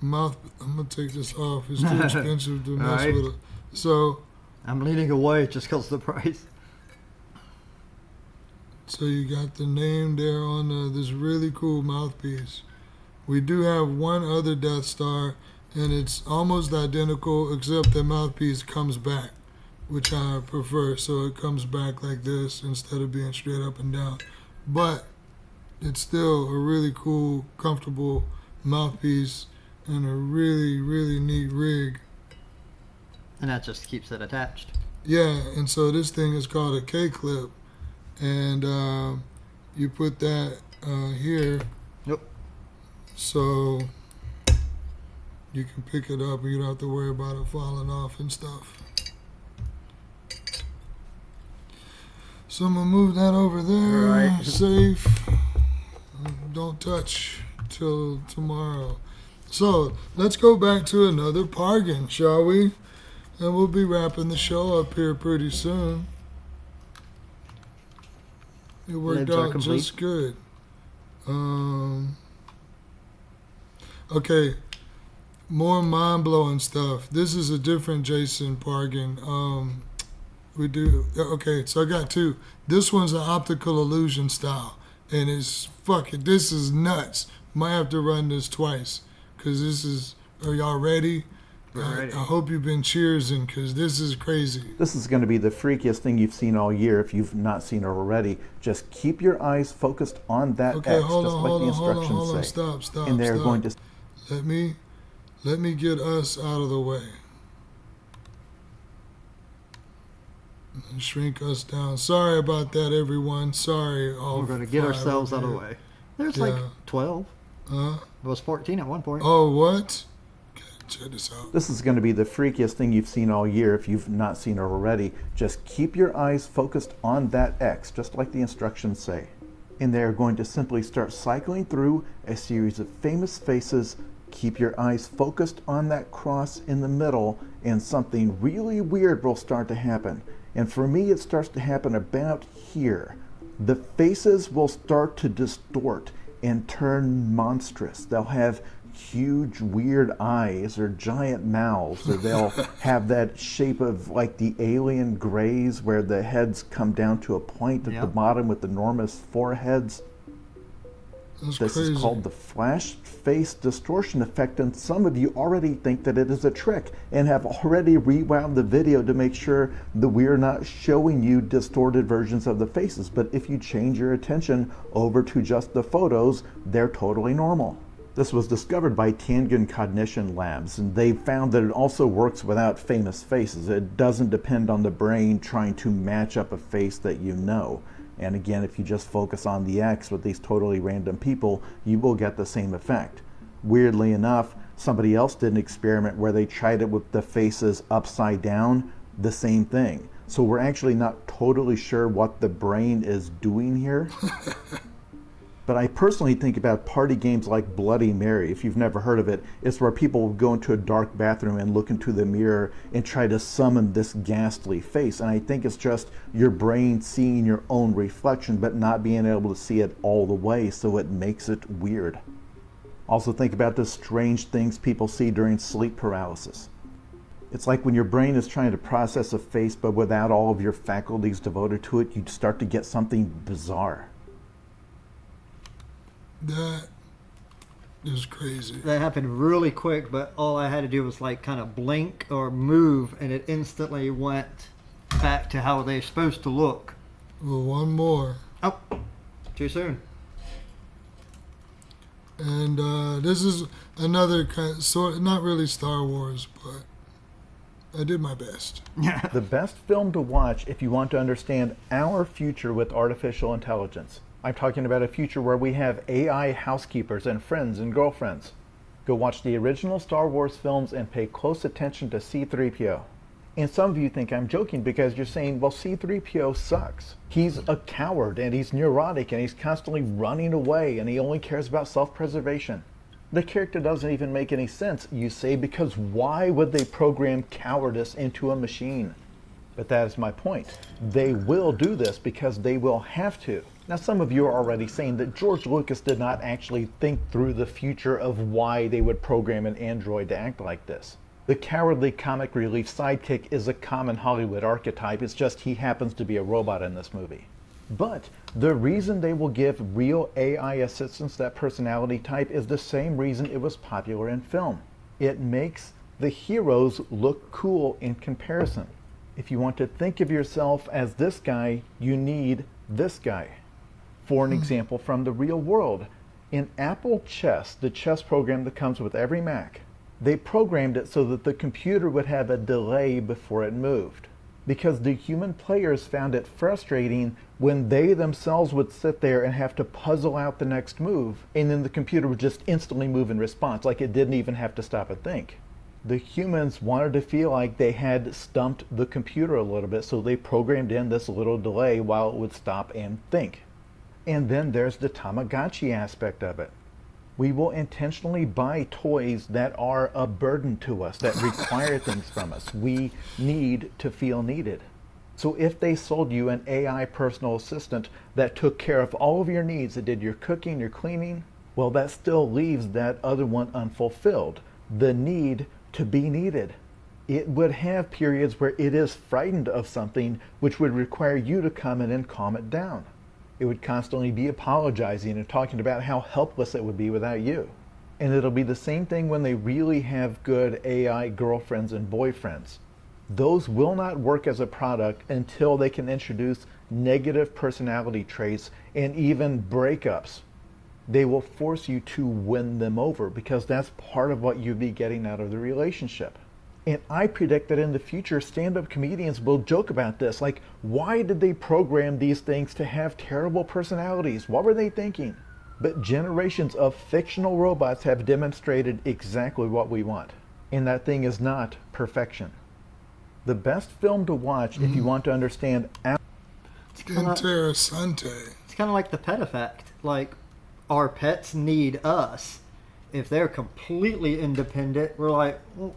mouth. I'm gonna take this off. It's too expensive to mess Alright. with it. So I'm leaning away just because of the price. So you got the name there on this really cool mouthpiece. We do have one other Death Star, and it's almost identical, except the mouthpiece comes back, which I prefer. So it comes back like this instead of being straight up and down. But it's still a really cool, comfortable mouthpiece and a really, really neat rig. And that just keeps it attached. Yeah, and so this thing is called a K-clip. And you put that here. Yep. So you can pick it up and you don't have to worry about it falling off and stuff. So I'm gonna move that over there. Right. Safe. Don't touch till tomorrow. So let's go back to another bargain, shall we? And we'll be wrapping the show up here pretty soon. It worked Lids are out complete. just good. Okay, more mind-blowing stuff. This is a different Jason Pargan. Okay, so I got two. This one's an optical illusion style, and it's fucking, this is nuts. Might have to run this twice, because this is, are y'all ready? Ready. I hope you've been cheersing, because this is crazy. This is going to be the freakiest thing you've seen all year if you've not seen it already. Just keep your eyes focused on that Okay, X, hold just on, like hold the on, hold on, instructions hold on. say. Stop. And they're going to Let me get us out of the way. And shrink us down. Sorry about that, everyone. Sorry. We're going to get ourselves out of the way. There's like Yeah. 12. Huh? It was 14 at one point. Oh, what? God Check this out. This is going to be the freakiest thing you've seen all year if you've not seen it already. Just keep your eyes focused on that X, just like the instructions say. And they're going to simply start cycling through a series of famous faces. Keep your eyes focused on that cross in the middle, and something really weird will start to happen. And for me, it starts to happen about here. The faces will start to distort and turn monstrous. They'll have huge weird eyes or giant mouths, or they'll have that shape of like the alien grays where the heads come down to a point at the bottom with enormous foreheads. That's This crazy. is called the flash face distortion effect, and some of you already think that it is a trick and have already rewound the video to make sure that we are not showing you distorted versions of the faces. But if you change your attention over to just the photos, they're totally normal. This was discovered by Tiangen Cognition Labs, and they found that it also works without famous faces. It doesn't depend on the brain trying to match up a face that you know. And again, if you just focus on the X with these totally random people, you will get the same effect. Weirdly enough, somebody else did an experiment where they tried it with the faces upside down, the same thing. So we're actually not totally sure what the brain is doing here. But I personally think about party games like Bloody Mary. If you've never heard of it, it's where people will go into a dark bathroom and look into the mirror and try to summon this ghastly face. And I think it's just your brain seeing your own reflection but not being able to see it all the way, so it makes it weird. Also think about the strange things people see during sleep paralysis. It's like when your brain is trying to process a face but without all of your faculties devoted to it, you start to get something bizarre. That is crazy. That happened really quick, but all I had to do was like kind of blink or move, and it instantly went back to how they're supposed to look. Well, one more. Oh, too soon. And this is another kind, sort, not really Star Wars, but I did my best. The best film to watch if you want to understand our future with artificial intelligence. I'm talking about a future where we have AI housekeepers and friends and girlfriends. Go watch the original Star Wars films and pay close attention to C-3PO. And some of you think I'm joking because you're saying, well, C-3PO sucks. He's a coward and he's neurotic and he's constantly running away and he only cares about self-preservation. The character doesn't even make any sense, you say, because why would they program cowardice into a machine? But that is my point. They will do this because they will have to. Now, some of you are already saying that George Lucas did not actually think through the future of why they would program an android to act like this. The cowardly comic relief sidekick is a common Hollywood archetype, it's just he happens to be a robot in this movie. But the reason they will give real AI assistants that personality type is the same reason it was popular in film. It makes the heroes look cool in comparison. If you want to think of yourself as this guy, you need this guy. For an example from the real world, in Apple Chess, the chess program that comes with every Mac, they programmed it so that the computer would have a delay before it moved, because the human players found it frustrating when they themselves would sit there and have to puzzle out the next move, and then the computer would just instantly move in response, like it didn't even have to stop and think. The humans wanted to feel like they had stumped the computer a little bit, so they programmed in this little delay while it would stop and think. And then there's the Tamagotchi aspect of it. We will intentionally buy toys that are a burden to us, that require things from us. We need to feel needed. So if they sold you an AI personal assistant that took care of all of your needs, that did your cooking, your cleaning, well, that still leaves that other one unfulfilled, the need to be needed. It would have periods where it is frightened of something which would require you to come in and calm it down. It would constantly be apologizing and talking about how helpless it would be without you. And it'll be the same thing when they really have good AI girlfriends and boyfriends. Those will not work as a product until they can introduce negative personality traits and even breakups. They will force you to win them over because that's part of what you'd be getting out of the relationship. And I predict that in the future, stand-up comedians will joke about this. Like, why did they program these things to have terrible personalities? What were they thinking? But generations of fictional robots have demonstrated exactly what we want. and that thing is not perfection. The best film to watch if you want to understand Interessante. It's kind of like the pet effect. Like, our pets need us. If they're completely independent, we're like, well,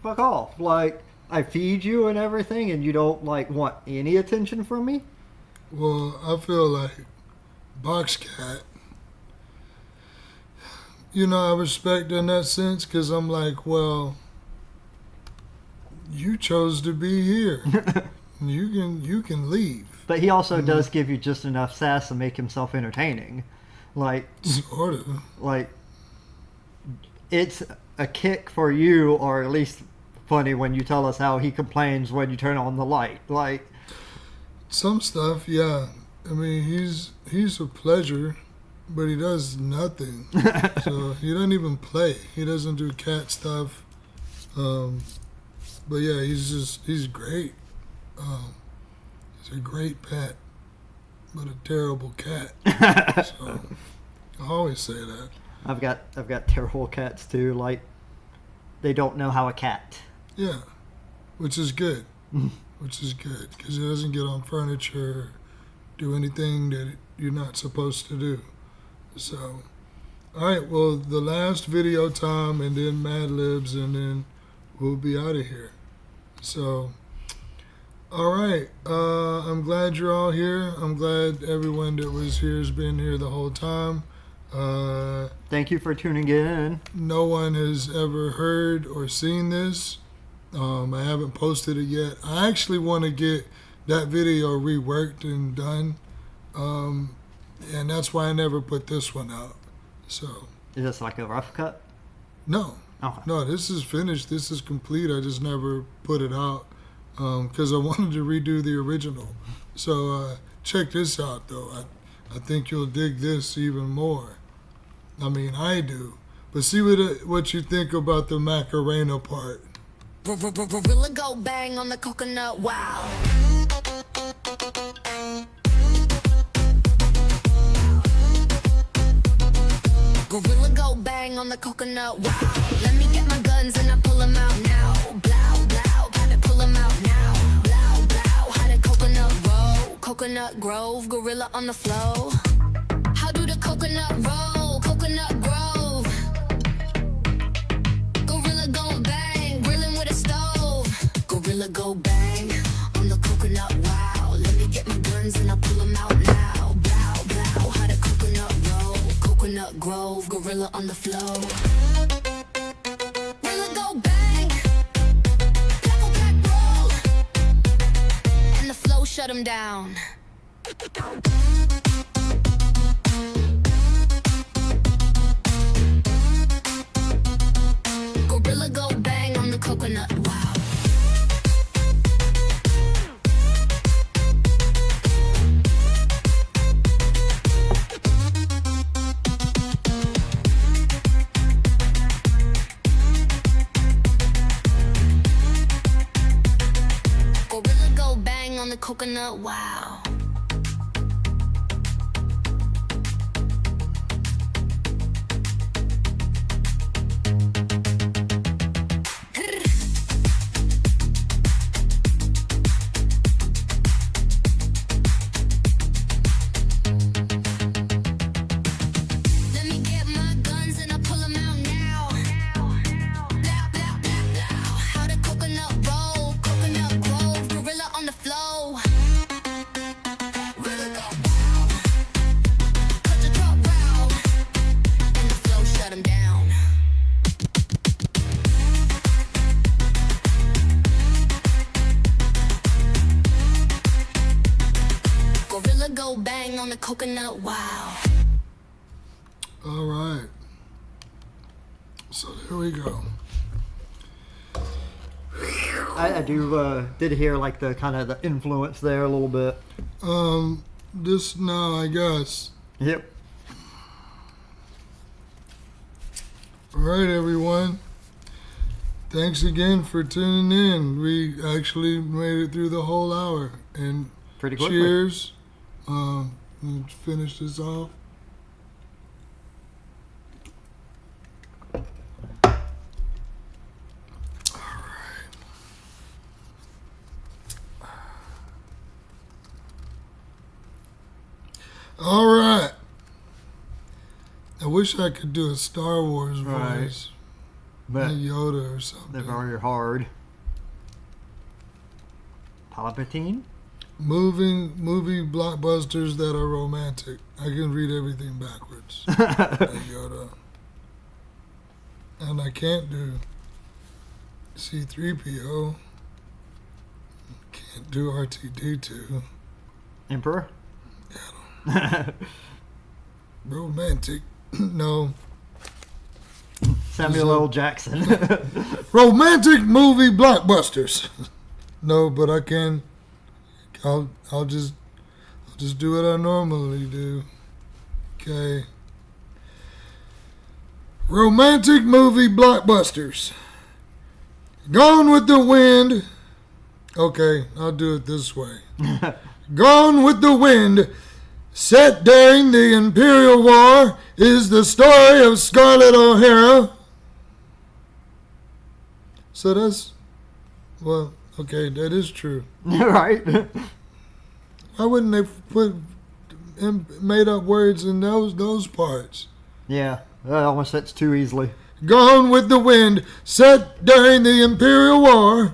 fuck off. Like, I feed you and everything, and you don't, like, want any attention from me? Well, I feel like Box Cat, you know, I respect in that sense because I'm like, well, you chose to be here. You can leave. But he also does give you just enough sass to make himself entertaining. Like, Sort of. like, it's a kick for you, or at least funny when you tell us how he complains when you turn on the light. Like, Some stuff, yeah. I mean, he's a pleasure, but he does nothing. So he doesn't even play. He doesn't do cat stuff. But yeah, he's great. He's a great pet, but a terrible cat. So I always say that. I've got terrible cats too. Like, they don't know how a cat. Yeah, which is good. Which is good because it doesn't get on furniture, do anything that you're not supposed to do. So, all right. Well, the last video time, and then Mad Libs, and then we'll be out of here. So, all right. I'm glad you're all here. I'm glad everyone that was here has been here the whole time. Thank you for tuning in. No one has ever heard or seen this. I haven't posted it yet. I actually want to get that video reworked and done. And that's why I never put this one out. So, Is this like a rough cut? no. Okay. No, this is finished. This is complete. I just never put it out because I wanted to redo the original. So check this out, though. I think you'll dig this even more. I mean, I do. But see what you think about the Macarena part. Gorilla go bang on the coconut, wow. Gorilla go bang on the coconut, wow. Let me get my guns and I pull them out now. Blow, blow, have it pull them out now. Blow, blow, how the coconut roll. Coconut grove, gorilla on the flow. How do the coconut roll? Coconut grove. Gorilla go bang, grilling with a stove. Gorilla go bang on the coconut, wow. Let me get my guns and I pull them out now. Blow, blow, how the coconut roll. Coconut grove, gorilla on the flow. Gorilla go bang, black on black roll. And the flow shut him down. Gorilla go bang on the coconut, wow. Gorilla go bang on the coconut, wow. Let me get my guns and I pull them out now. Blow, blow, blow, blow. How the coconut roll, coconut grove, gorilla on the flow. Gorilla go wow. Cut the drop round, and the flow shut him down. Gorilla go bang on the coconut, wow. All right. So there we go. I did hear like the kind of the influence there a little bit. This now, I guess. Yep. All right, everyone. Thanks again for tuning in. We actually made it through the whole hour. And Pretty quickly. cheers. Let's finish this off. wish I could do a Star Wars Right. voice. But Yoda or they're something. very hard. Palpatine? Movie blockbusters that are romantic. I can read everything backwards. Like Yoda. And I can't do C-3PO. Can't do R2-D2. Emperor? Romantic. No. Samuel L. Jackson. Romantic movie blockbusters. No, but I can. I'll just do what I normally do. Okay. Romantic movie blockbusters. Gone with the Wind. Okay, I'll do it this way. Gone with the Wind, set during the Imperial War, is the story of Scarlett O'Hara. So that's, well, okay, that is true. Right? Why wouldn't they put made up words in those parts? Yeah, that almost fits too easily. Gone with the Wind, set during the Imperial War,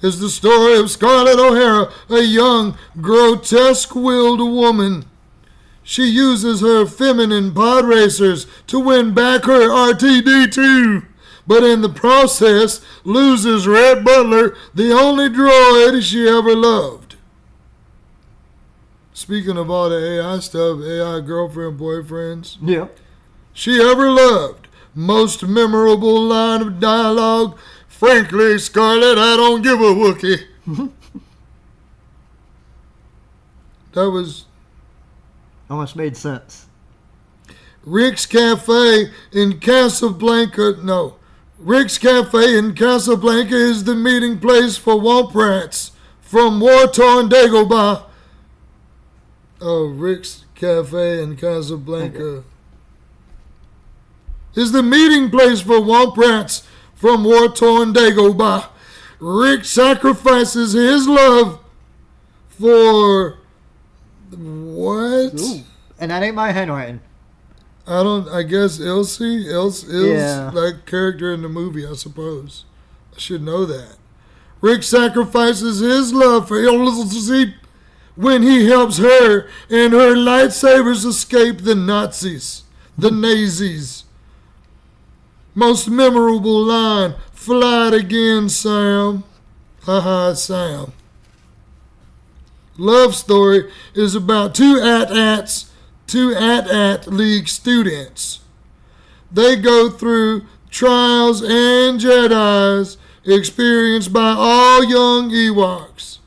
is the story of Scarlett O'Hara, a young, grotesque-willed woman. She uses her feminine pod racers to win back her RTD2, but in the process loses Red Butler, the only droid she ever loved. Speaking of all the AI stuff, AI girlfriend, boyfriends, Yeah. she ever loved. Most memorable line of dialogue, frankly, Scarlett, I don't give a Wookiee. That was Almost made sense. Rick's Cafe in Casablanca. No. Rick's Cafe in Casablanca is the meeting place for womp rats from war-torn Dagobah. Oh, Rick's Cafe in Casablanca is the meeting place for womp rats from war-torn Dagobah. Rick sacrifices his love for what? Ooh. And that ain't my handwriting. I guess Elsie? Ilse Yeah. like character in the movie, I suppose. I should know that. Rick sacrifices his love for Elsie when he helps her and her lightsabers escape the Nazis. The Nazis. Most memorable line, fly it again, Sam. Haha, Sam. Love Story is about two AT-AT League students. They go through trials and Jedis experienced by all young Ewoks.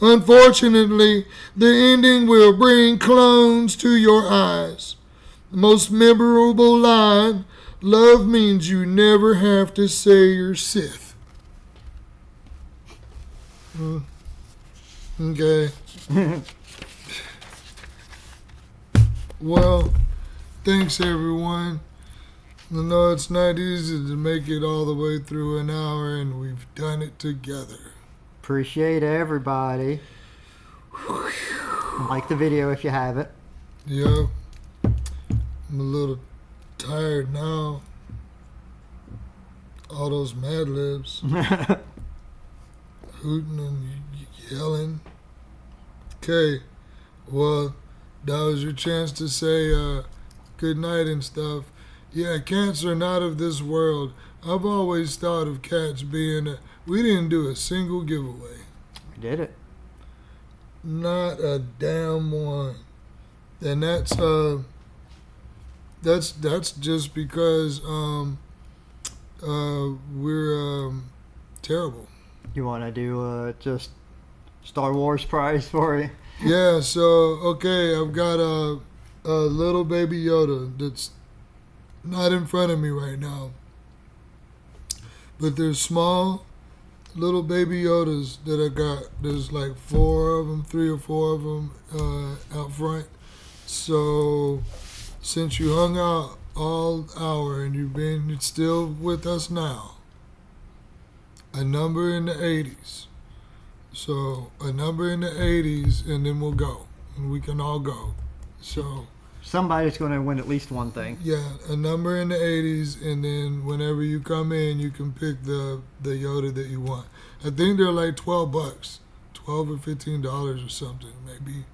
Unfortunately, the ending will bring clones to your eyes. The most memorable line, love means you never have to say you're Sith. Okay. Well, thanks everyone. I know it's not easy to make it all the way through an hour, and we've done it together. Appreciate everybody. Like the video if you haven't. Yeah. I'm a little tired now. All those Mad Libs. Hooting and yelling. Okay. Well, that was your chance to say good night and stuff. Yeah, cats are not of this world. I've always thought of cats being we didn't do a single giveaway. We did it. Not a damn one. And that's just because we're terrible. You want to do just Star Wars prize for you? Yeah, so okay, I've got a little baby Yoda that's not in front of me right now. But there's small little baby Yodas that I got. There's like 3 or 4 of them out front. So since you hung out all hour and you're still with us now, a number in the 80s. So a number in the 80s, and then we'll go, and we can all go. So Somebody's going to win at least one thing. Yeah, a number in the 80s, and then whenever you come in, you can pick the Yoda that you want. I think they're like $12, $12 or $15 or something, maybe.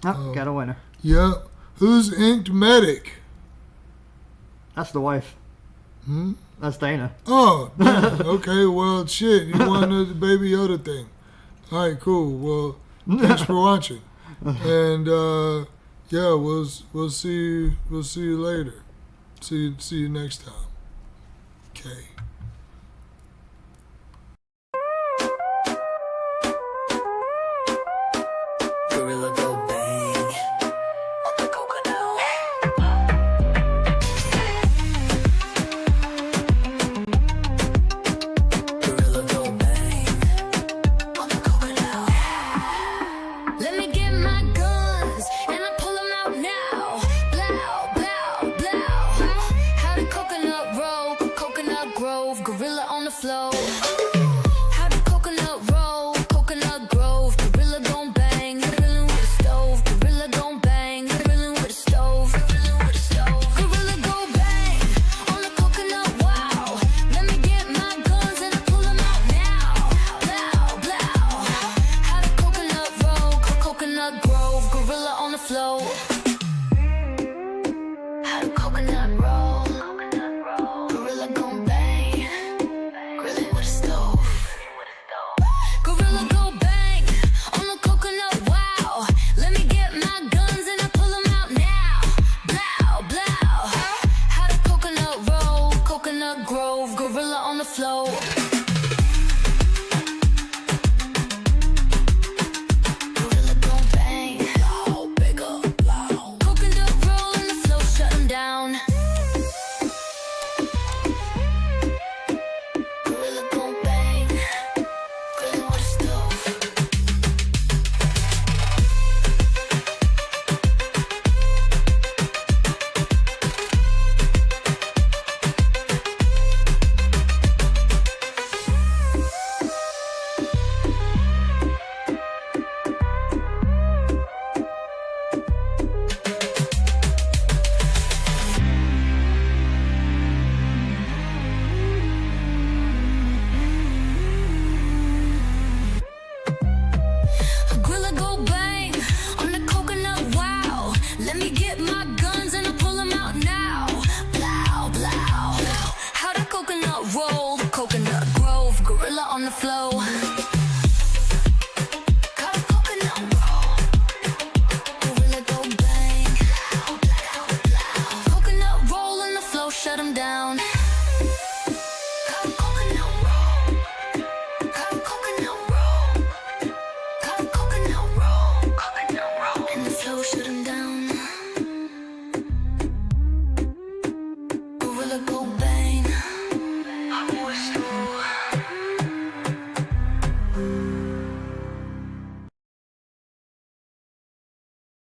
Oh, got a winner. Yep. Who's Inked Medic? That's the wife. That's Dana. Oh, damn. Okay. Well, shit. You won the Baby Yoda thing. All right, cool. Well, thanks for watching, and yeah, we'll see you later. See you next time. Okay. Gorilla go bang on the coconut. Gorilla go bang on the coconut. Let me get my guns and I pull them out now. Blow, blow, blow. How the coconut roll, coconut grove, gorilla on the floor. How the coconut roll, coconut grove, gorilla gon' bang, gorilla with a stove, gorilla gon' bang, gorilla with a stove, gorilla go bang on the coconut. Wow, let me get my guns and I pull them out now. Blow, blow. How the coconut roll, coconut grove, gorilla on the floor. How the coconut roll, gorilla gon' bang, gorilla with a stove. Gorilla go bang on the coconut. Wow, let me get my guns and I pull them out now. Blow, blow. How the coconut roll, coconut grove, gorilla on the floor. Gorilla go bang, blow, bigger, blow. Coconut roll on the floor, shut 'em down. Gorilla go bang, gorilla with a stove. Gorilla go bang on the coconut. Wow, let me get my guns and I pull them out now. Blow, blow. How the coconut roll, coconut grove, gorilla on the floor.